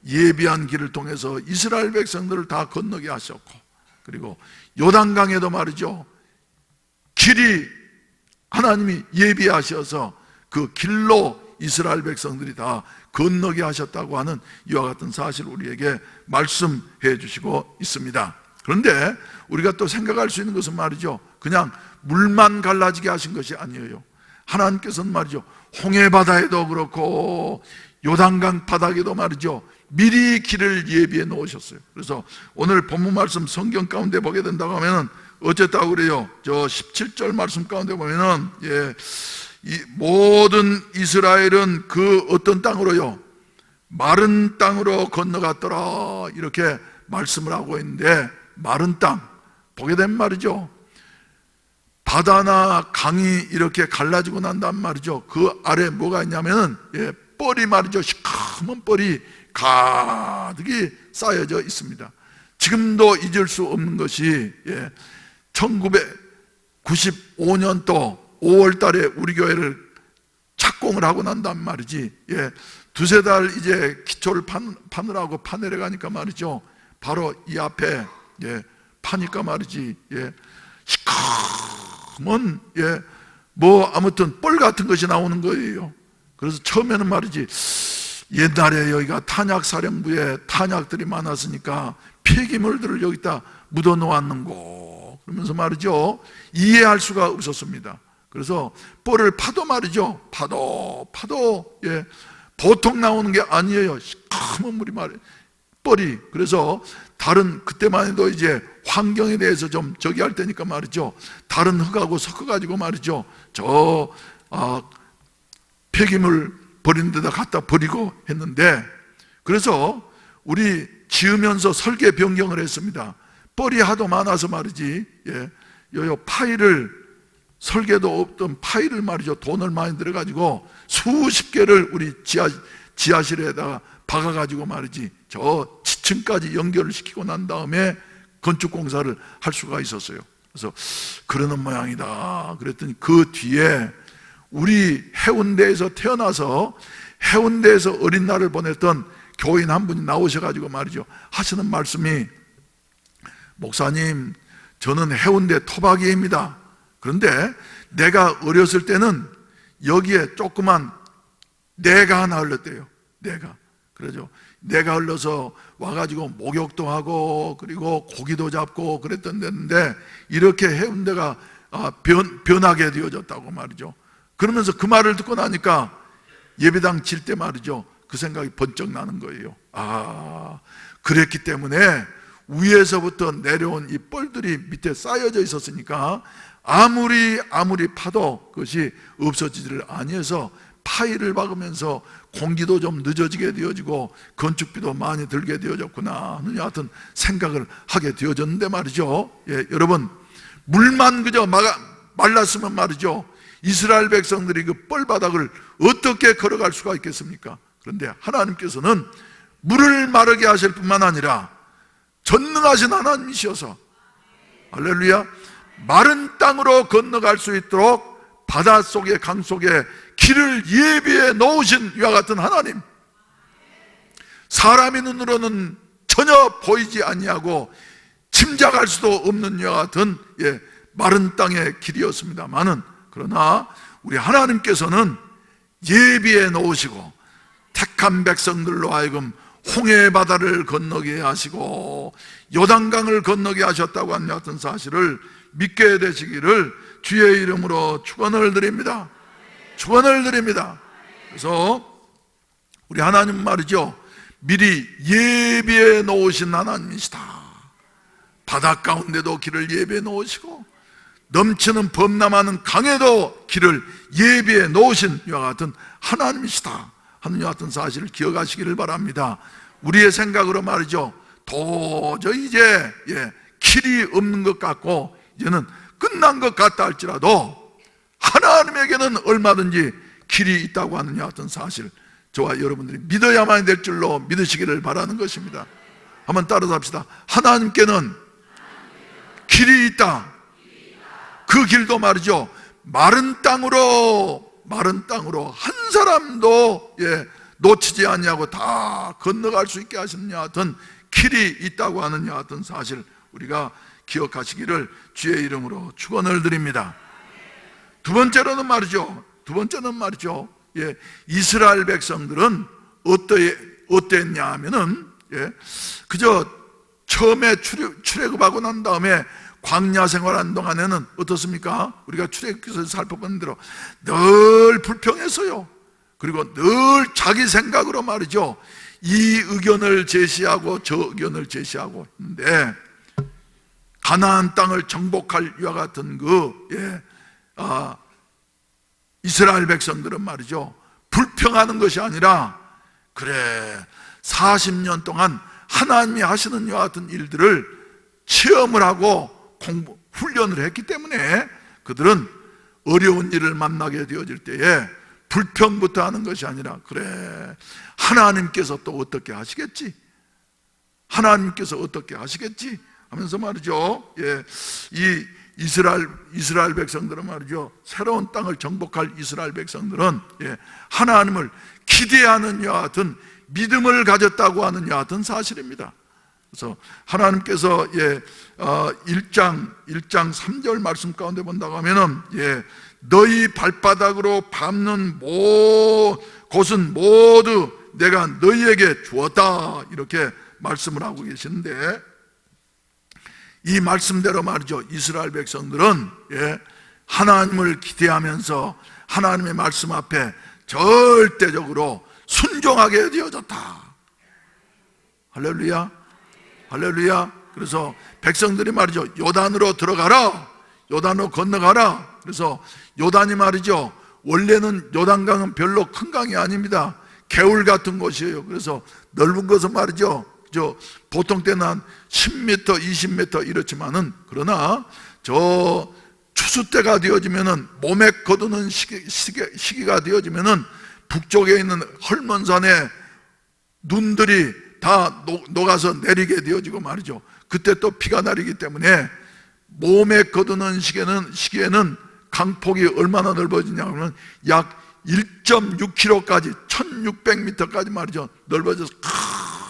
Speaker 4: 예비한 길을 통해서 이스라엘 백성들을 다 건너게 하셨고, 그리고 요단강에도 말이죠, 길이 하나님이 예비하셔서 그 길로 이스라엘 백성들이 다 건너게 하셨다고 하는 이와 같은 사실을 우리에게 말씀해 주시고 있습니다. 그런데 우리가 또 생각할 수 있는 것은 말이죠, 그냥 물만 갈라지게 하신 것이 아니에요. 하나님께서는 말이죠, 홍해바다에도 그렇고 요단강 바닥에도 말이죠, 미리 길을 예비해 놓으셨어요. 그래서 오늘 본문 말씀 성경 가운데 보게 된다고 하면 어쨌다고 그래요. 저 17절 말씀 가운데 보면은 이 모든 이스라엘은 그 어떤 땅으로요, 마른 땅으로 건너갔더라, 이렇게 말씀을 하고 있는데, 마른 땅 보게 되면 말이죠, 바다나 강이 이렇게 갈라지고 난단 말이죠, 그 아래 뭐가 있냐면은 뻘이 말이죠, 시커먼 뻘이 가득이 쌓여져 있습니다. 지금도 잊을 수 없는 것이 1995년도 5월 달에 우리 교회를 착공을 하고 난단 말이지, 두세 달 이제 기초를 파느라고 파내려 가니까 말이죠, 바로 이 앞에 파니까 말이지, 시커먼 뭐 아무튼 뻘 같은 것이 나오는 거예요. 그래서 처음에는 말이지, 옛날에 여기가 탄약사령부에 탄약들이 많았으니까 폐기물들을 여기다 묻어 놓았는고 그러면서 말이죠, 이해할 수가 없었습니다. 그래서 뻘을 파도 말이죠, 파도 보통 나오는 게 아니에요. 시커먼 물이 말이에요, 뻘이. 그래서 다른, 그때만 해도 이제 환경에 대해서 좀 저기 할 때니까 말이죠, 다른 흙하고 섞어가지고 말이죠, 폐기물 버리는 데다 갖다 버리고 했는데, 그래서 우리 지으면서 설계 변경을 했습니다. 뻘이 하도 많아서 말이지, 요 파일을, 설계도 없던 파일을 말이죠, 돈을 많이 들여가지고 수십 개를 우리 지하실에다가 박아가지고 말이지, 저 지층까지 연결을 시키고 난 다음에 건축공사를 할 수가 있었어요. 그래서 그러는 모양이다. 그랬더니 그 뒤에 우리 해운대에서 태어나서 해운대에서 어린 날을 보냈던 교인 한 분이 나오셔가지고 말이죠, 하시는 말씀이, 목사님, 저는 해운대 토박이입니다. 그런데 내가 어렸을 때는 여기에 조그만 내가 하나 흘렀대요. 내가. 그러죠. 내가 흘러서 와가지고 목욕도 하고 그리고 고기도 잡고 그랬던 데인데 이렇게 해운대가 변하게 되어졌다고 말이죠. 그러면서 그 말을 듣고 나니까 예배당 칠 때 말이죠, 그 생각이 번쩍 나는 거예요. 그랬기 때문에 위에서부터 내려온 이 뻘들이 밑에 쌓여져 있었으니까 아무리 파도 그것이 없어지지를 아니해서 파이를 박으면서 공기도 좀 늦어지게 되어지고 건축비도 많이 들게 되어졌구나 하는 여하튼 생각을 하게 되어졌는데 말이죠. 예, 여러분, 물만 그저 말랐으면 말이죠, 이스라엘 백성들이 그 뻘바닥을 어떻게 걸어갈 수가 있겠습니까? 그런데 하나님께서는 물을 마르게 하실 뿐만 아니라 전능하신 하나님이셔서, 할렐루야, 마른 땅으로 건너갈 수 있도록 바닷속에 강 속에 길을 예비해 놓으신 이와 같은 하나님, 사람의 눈으로는 전혀 보이지 아니하고 짐작할 수도 없는 이와 같은 마른 땅의 길이었습니다마는, 그러나 우리 하나님께서는 예비해 놓으시고 택한 백성들로 하여금 홍해 바다를 건너게 하시고 요단강을 건너게 하셨다고 하는 같은 사실을 믿게 되시기를 주의 이름으로 축원을 드립니다. 축원을 드립니다. 그래서 우리 하나님 말이죠, 미리 예비해 놓으신 하나님이시다. 바다 가운데도 길을 예비해 놓으시고 넘치는 범람하는 강에도 길을 예비해 놓으신 이와 같은 하나님이시다 하는 이와 같은 사실을 기억하시기를 바랍니다. 우리의 생각으로 말이죠, 도저히 이제 길이 없는 것 같고 이제는 끝난 것 같다 할지라도 하나님에게는 얼마든지 길이 있다고 하는 이와 같은 사실, 저와 여러분들이 믿어야만 될 줄로 믿으시기를 바라는 것입니다. 한번 따라서 합시다. 하나님께는 길이 있다. 그 길도 말이죠, 마른 땅으로 한 사람도 놓치지 아니하고 다 건너갈 수 있게 하시는 여하튼 길이 있다고 하는 여하튼 사실 우리가 기억하시기를 주의 이름으로 축원을 드립니다. 두 번째는 말이죠, 이스라엘 백성들은 어땠냐 하면은 그저 처음에 출애굽하고 난 다음에 광야 생활한 동안에는 어떻습니까? 우리가 출애굽기서 살펴본 대로 늘 불평했어요. 그리고 늘 자기 생각으로 말이죠, 이 의견을 제시하고 저 의견을 제시하고 있는데, 가나안 땅을 정복할 이와 같은 이스라엘 백성들은 말이죠, 불평하는 것이 아니라, 그래 40년 동안 하나님이 하시는 이와 같은 일들을 체험을 하고 훈련을 했기 때문에 그들은 어려운 일을 만나게 되어질 때에 불평부터 하는 것이 아니라, 그래 하나님께서 또 어떻게 하시겠지, 하나님께서 어떻게 하시겠지 하면서 말이죠, 이 이스라엘 백성들은 말이죠, 새로운 땅을 정복할 이스라엘 백성들은 하나님을 기대하는 이와 같은 믿음을 가졌다고 하는 이와 같은 사실입니다. 그래서 하나님께서 1장 3절 말씀 가운데 본다고 하면은 너희 발바닥으로 밟는 곳은 모두 내가 너희에게 주었다 이렇게 말씀을 하고 계시는데, 이 말씀대로 말이죠, 이스라엘 백성들은 하나님을 기대하면서 하나님의 말씀 앞에 절대적으로 순종하게 되어졌다. 할렐루야, 할렐루야. 그래서 백성들이 말이죠, 요단으로 들어가라, 요단으로 건너가라. 그래서 요단이 말이죠, 원래는 요단강은 별로 큰 강이 아닙니다. 개울 같은 곳이에요. 그래서 넓은 것은 말이죠, 보통 때는 한 10m, 20m 이렇지만은, 그러나 저 추수 때가 되어지면은, 몸에 거두는 시기가 되어지면은 북쪽에 있는 헐몬산에 눈들이 다 녹아서 내리게 되어지고 말이죠. 그때 또 비가 내리기 때문에 몸에 거두는 시기에는 강폭이 얼마나 넓어지냐면 약 1.6km까지 1600m까지 말이죠, 넓어져서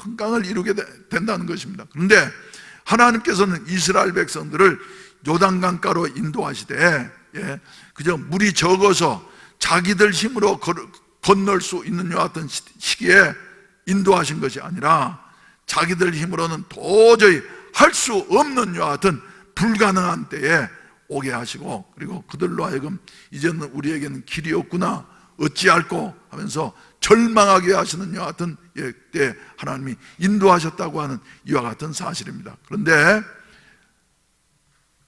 Speaker 4: 큰 강을 이루게 된다는 것입니다. 그런데 하나님께서는 이스라엘 백성들을 요단강가로 인도하시되, 그저 물이 적어서 자기들 힘으로 건널 수 있는 요 같은 시기에 인도하신 것이 아니라 자기들 힘으로는 도저히 할 수 없는 요 같은 불가능한 때에 오게 하시고, 그리고 그들로 하여금 이제는 우리에게는 길이 없구나, 어찌할꼬 하면서 절망하게 하시는 요 같은 때 하나님이 인도하셨다고 하는 이와 같은 사실입니다. 그런데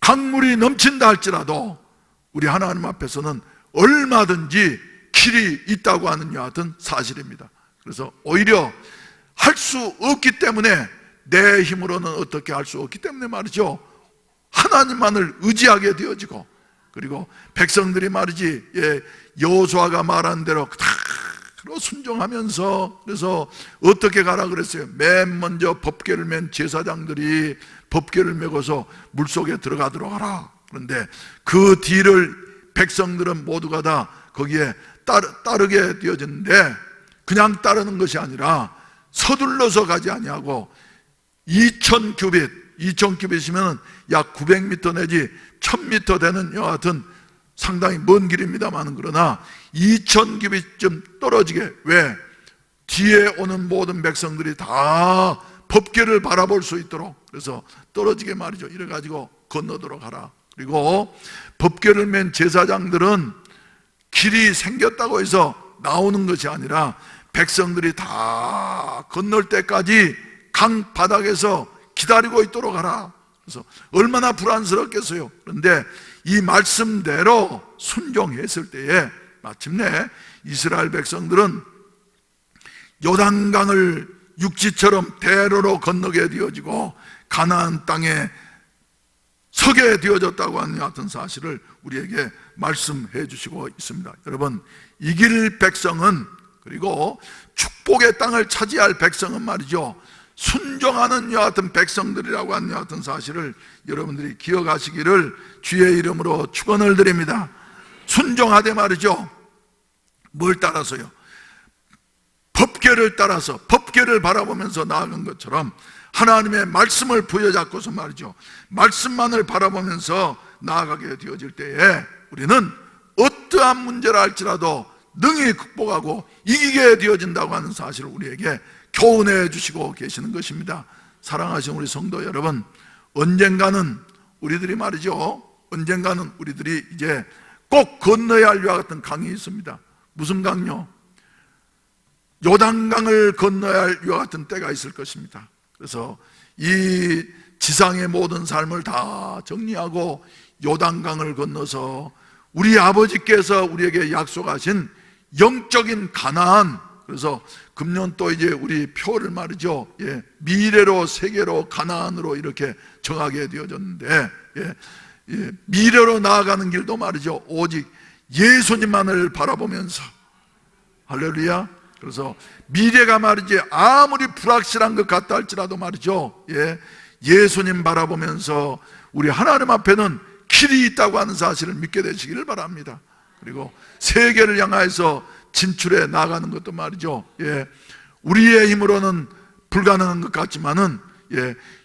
Speaker 4: 강물이 넘친다 할지라도 우리 하나님 앞에서는 얼마든지 길이 있다고 하는 요 같은 사실입니다. 그래서 오히려 할 수 없기 때문에, 내 힘으로는 어떻게 할 수 없기 때문에 말이죠, 하나님만을 의지하게 되어지고, 그리고 백성들이 말이지, 여호수아가 말한 대로 그대로 순종하면서, 그래서 어떻게 가라 그랬어요? 맨 먼저 법궤를 맨 제사장들이 법궤를 메고서 물속에 들어가도록 하라. 그런데 그 뒤를 백성들은 모두가 다 거기에 따르게 되어졌는데, 그냥 따르는 것이 아니라 서둘러서 가지 아니하고 2000규빗이면 약 900m 내지 1000m 되는 여하튼 상당히 먼 길입니다만, 그러나 2000규빗쯤 떨어지게, 왜? 뒤에 오는 모든 백성들이 다 법궤를 바라볼 수 있도록, 그래서 떨어지게 말이죠, 이래가지고 건너도록 하라. 그리고 법궤를 맨 제사장들은 길이 생겼다고 해서 나오는 것이 아니라 백성들이 다 건널 때까지 강 바닥에서 기다리고 있도록 하라. 그래서 얼마나 불안스럽겠어요. 그런데 이 말씀대로 순종했을 때에 마침내 이스라엘 백성들은 요단강을 육지처럼 대로로 건너게 되어지고 가나안 땅에 서게 되어졌다고 하는 같은 사실을 우리에게 말씀해 주시고 있습니다. 여러분, 이길 백성은, 그리고 축복의 땅을 차지할 백성은 말이죠, 순종하는 여 같은 백성들이라고 하는 여 같은 사실을 여러분들이 기억하시기를 주의 이름으로 축원을 드립니다. 순종하되 말이죠, 뭘 따라서요? 법궤를 따라서, 법궤를 바라보면서 나아간 것처럼 하나님의 말씀을 부여잡고서 말이죠, 말씀만을 바라보면서 나아가게 되어질 때에 우리는 어떠한 문제라 할지라도 능히 극복하고 이기게 되어진다고 하는 사실을 우리에게 교훈해 주시고 계시는 것입니다. 사랑하시는 우리 성도 여러분, 언젠가는 우리들이 말이죠, 언젠가는 우리들이 이제 꼭 건너야 할 이와 같은 강이 있습니다. 무슨 강요? 요단강을 건너야 할 이와 같은 때가 있을 것입니다. 그래서 이 지상의 모든 삶을 다 정리하고 요단강을 건너서 우리 아버지께서 우리에게 약속하신 영적인 가나안, 그래서 금년 또 이제 우리 표를 말이죠, 미래로, 세계로, 가나안으로 이렇게 정하게 되어졌는데, 미래로 나아가는 길도 말이죠, 오직 예수님만을 바라보면서, 할렐루야. 그래서 미래가 말이지 아무리 불확실한 것 같다 할지라도 말이죠, 예수님 바라보면서 우리 하나님 앞에는 길이 있다고 하는 사실을 믿게 되시기를 바랍니다. 그리고 세계를 향해서 진출해 나가는 것도 말이죠, 우리의 힘으로는 불가능한 것 같지만은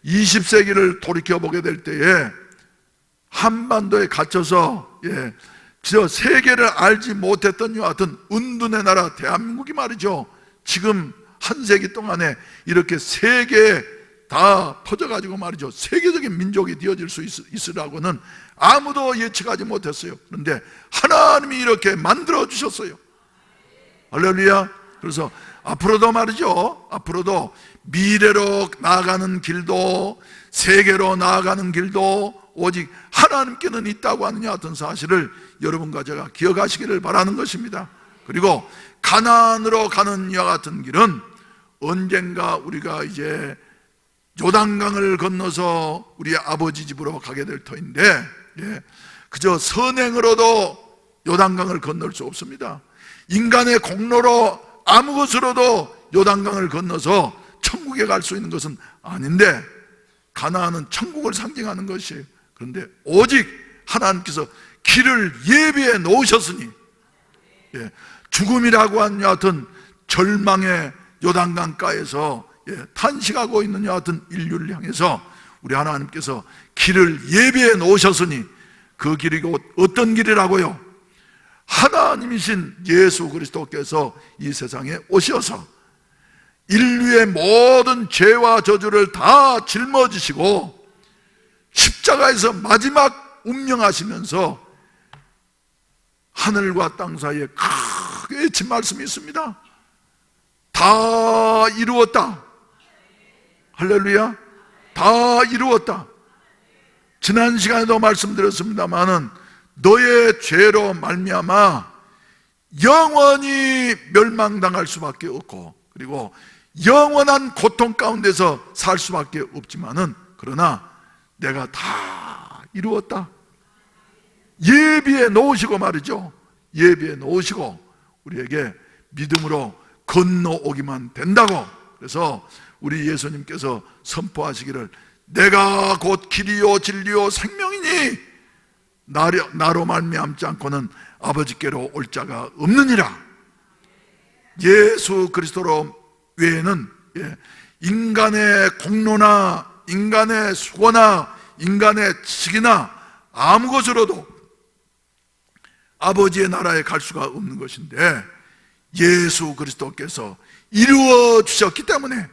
Speaker 4: 20세기를 돌이켜보게 될 때에 한반도에 갇혀서 저 세계를 알지 못했던 요 같은 은둔의 나라 대한민국이 말이죠, 지금 한 세기 동안에 이렇게 세계에 다 퍼져가지고 말이죠, 세계적인 민족이 되어질 수 있으라고는 아무도 예측하지 못했어요. 그런데 하나님이 이렇게 만들어 주셨어요. 할렐루야. 그래서 앞으로도 말이죠, 앞으로도 미래로 나아가는 길도 세계로 나아가는 길도 오직 하나님께는 있다고 하는 같은 사실을 여러분과 제가 기억하시기를 바라는 것입니다. 그리고 가나안으로 가는 이와 같은 길은 언젠가 우리가 이제 요단강을 건너서 우리 아버지 집으로 가게 될 터인데, 그저 선행으로도 요단강을 건널 수 없습니다. 인간의 공로로 아무 것으로도 요단강을 건너서 천국에 천국에 갈 수 있는 것은 아닌데, 가나안은 천국을 상징하는 것이에요. 그런데 오직 하나님께서 길을 예비해 놓으셨으니, 죽음이라고 하는 여하튼 절망의 요단강가에서 탄식하고 있는 여하튼 인류를 향해서 우리 하나님께서 길을 예비해 놓으셨으니, 그 길이 곧 어떤 길이라고요? 하나님이신 예수 그리스도께서 이 세상에 오셔서 인류의 모든 죄와 저주를 다 짊어지시고 십자가에서 마지막 운명하시면서 하늘과 땅 사이에 크게 외친 말씀이 있습니다. 다 이루었다. 할렐루야. 다 이루었다. 지난 시간에도 말씀드렸습니다마는 너의 죄로 말미암아 영원히 멸망당할 수밖에 없고, 그리고 영원한 고통 가운데서 살 수밖에 없지만은, 그러나 내가 다 이루었다. 예비해 놓으시고 말이죠. 예비해 놓으시고 우리에게 믿음으로 건너오기만 된다고. 그래서 우리 예수님께서 선포하시기를, 내가 곧 길이요 진리요 생명이니 나로 말미암지 않고는 아버지께로 올 자가 없느니라. 예수 그리스도로 외에는 인간의 공로나 인간의 수고나 인간의 지식이나 아무 것으로도 아버지의 나라에 갈 수가 없는 것인데, 예수 그리스도께서 이루어 주셨기 때문에,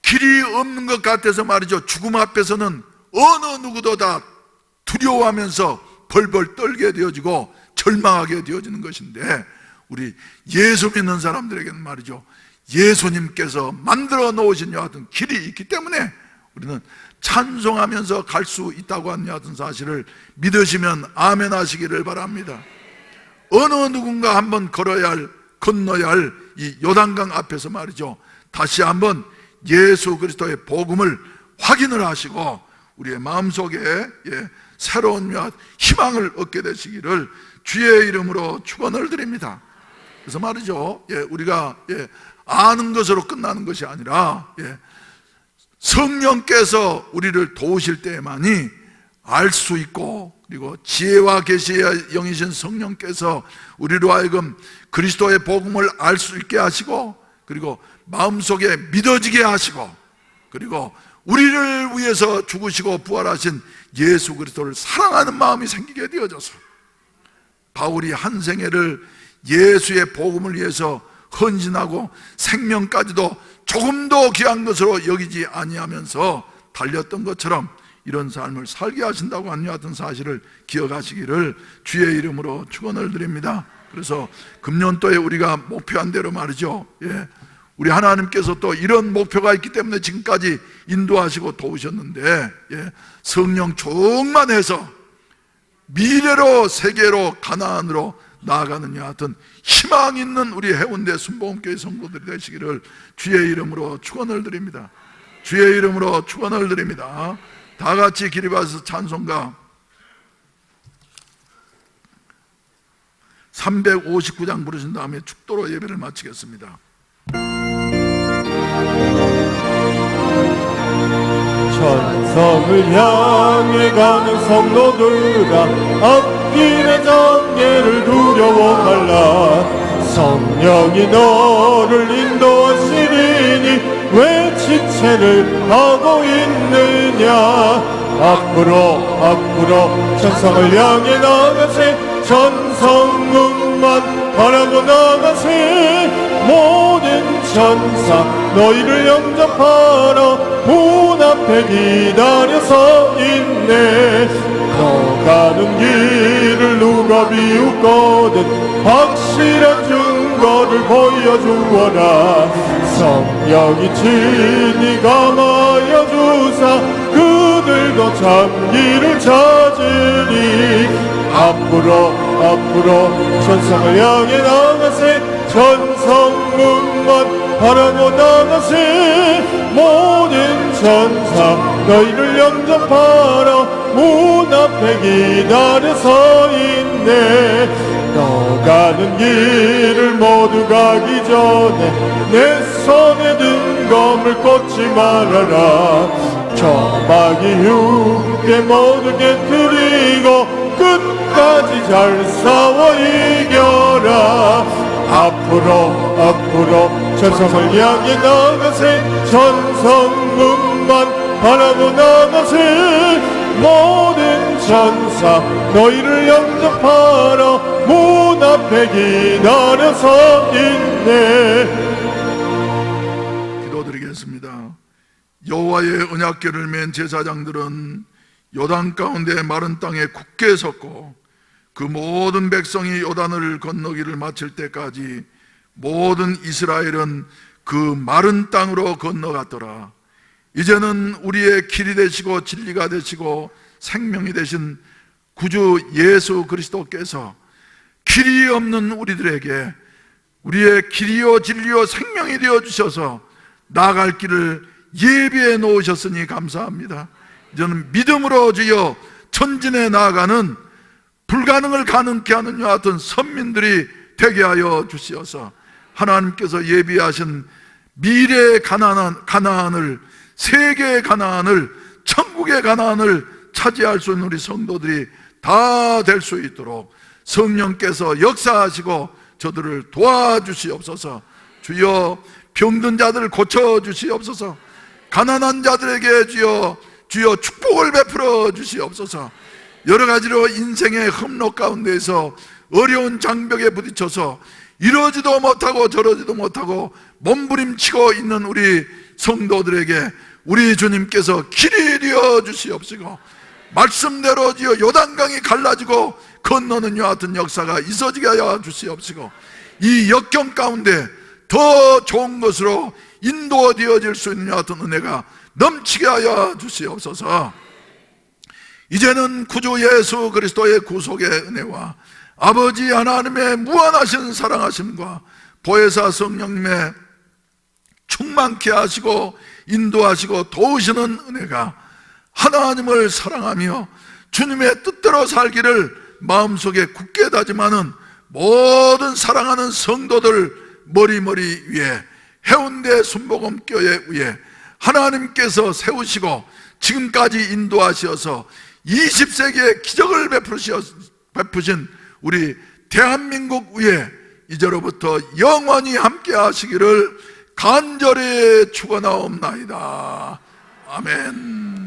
Speaker 4: 길이 없는 것 같아서 말이죠, 죽음 앞에서는 어느 누구도 다 두려워하면서 벌벌 떨게 되어지고 절망하게 되어지는 것인데, 우리 예수 믿는 사람들에게는 말이죠, 예수님께서 만들어 놓으신 여하튼 길이 있기 때문에 우리는 찬송하면서 갈 수 있다고 하는 여하튼 사실을 믿으시면 아멘 하시기를 바랍니다. 어느 누군가 한번 건너야 할 이 요단강 앞에서 말이죠, 다시 한번 예수 그리스도의 복음을 확인을 하시고 우리의 마음속에 새로운 희망을 얻게 되시기를 주의 이름으로 축원을 드립니다. 그래서 말이죠, 우리가 아는 것으로 끝나는 것이 아니라 성령께서 우리를 도우실 때만이 알 수 있고, 그리고 지혜와 계시의 영이신 성령께서 우리로 하여금 그리스도의 복음을 알 수 있게 하시고, 그리고 마음속에 믿어지게 하시고, 그리고 우리를 위해서 죽으시고 부활하신 예수 그리스도를 사랑하는 마음이 생기게 되어져서, 바울이 한 생애를 예수의 복음을 위해서 헌신하고 생명까지도 조금도 귀한 것으로 여기지 아니하면서 달렸던 것처럼 이런 삶을 살게 하신다고 하는 같은 사실을 기억하시기를 주의 이름으로 축원을 드립니다. 그래서 금년도에 우리가 목표한 대로 말이죠, 우리 하나님께서 또 이런 목표가 있기 때문에 지금까지 인도하시고 도우셨는데, 성령 충만해서 미래로, 세계로, 가나안으로 나아가는 여하튼 희망 있는 우리 해운대 순복음교회 성도들이 되시기를 주의 이름으로 축원을 드립니다. 주의 이름으로 축원을 드립니다. 다 같이 기립하셔서 찬송가 359장 부르신 다음에 축도로 예배를 마치겠습니다.
Speaker 2: 천성을 향해 가는 성도들아, 앞길의 장애를 두려워 말라. 성령이 너를 인도하시리니 왜 지체를 하고 있느냐. 앞으로 천성을 향해 나가세. 천성문만 바라보 나가세. 모든 천사 너희를 영접하러 문 앞에 기다려서 있네. 너 가는 길을 누가 비웃거든 확실한 증거를 보여주어라. 성령이 친히 감하여 주사 그들도 참기를 찾으니. 앞으로 천성을 향해 나가세. 천성문만 바라보 나가세. 모든 천사 너희를 영접하러 문 앞에 기다려서 있네. 너 가는 길을 모두 가기 전에 내 손에 든 검을 꽂지 말아라. 저마기 흉게 모두 깨뜨리고 끝까지 잘 싸워 이겨라. 앞으로 전성을 향해 나가세. 전성문만 바라보 나가세. 모든 천사 너희를 영접하러 문 앞에 기다려서 있네.
Speaker 4: 기도드리겠습니다. 여호와의 언약궤를 맨 제사장들은 요단 가운데 마른 땅에 굳게 섰고 그 모든 백성이 요단을 건너기를 마칠 때까지 모든 이스라엘은 그 마른 땅으로 건너갔더라. 이제는 우리의 길이 되시고 진리가 되시고 생명이 되신 구주 예수 그리스도께서 길이 없는 우리들에게 우리의 길이요 진리요 생명이 되어 주셔서 나아갈 길을 예비해 놓으셨으니 감사합니다. 이제는 믿음으로 주여 전진해 나아가는 불가능을 가능케 하는 이와 같은 선민들이 되게 하여 주시어서 하나님께서 예비하신 미래의 가나안을, 세계의 가나안을, 천국의 가나안을 차지할 수 있는 우리 성도들이 다 될 수 있도록 성령께서 역사하시고 저들을 도와주시옵소서. 주여 병든 자들을 고쳐주시옵소서. 가난한 자들에게 주여 축복을 베풀어 주시옵소서. 여러 가지로 인생의 험로 가운데에서 어려운 장벽에 부딪혀서 이러지도 못하고 저러지도 못하고 몸부림치고 있는 우리 성도들에게 우리 주님께서 길이 되어 주시옵시고 말씀대로 지어 요단강이 갈라지고 건너는 이와 같은 역사가 있어지게 하여 주시옵시고 이 역경 가운데 더 좋은 것으로 인도되어질 수 있는 이와 같은 은혜가 넘치게 하여 주시옵소서. 이제는 구주 예수 그리스도의 구속의 은혜와 아버지 하나님의 무한하신 사랑하심과 보혜사 성령님의 충만케 하시고 인도하시고 도우시는 은혜가 하나님을 사랑하며 주님의 뜻대로 살기를 마음속에 굳게 다짐하는 모든 사랑하는 성도들 머리머리 위에 해운대 순복음교회 위에 하나님께서 세우시고 지금까지 인도하셔서 20세기의 기적을 베푸신 우리 대한민국 위에 이제로부터 영원히 함께 하시기를 간절히 축원하옵나이다. 아멘.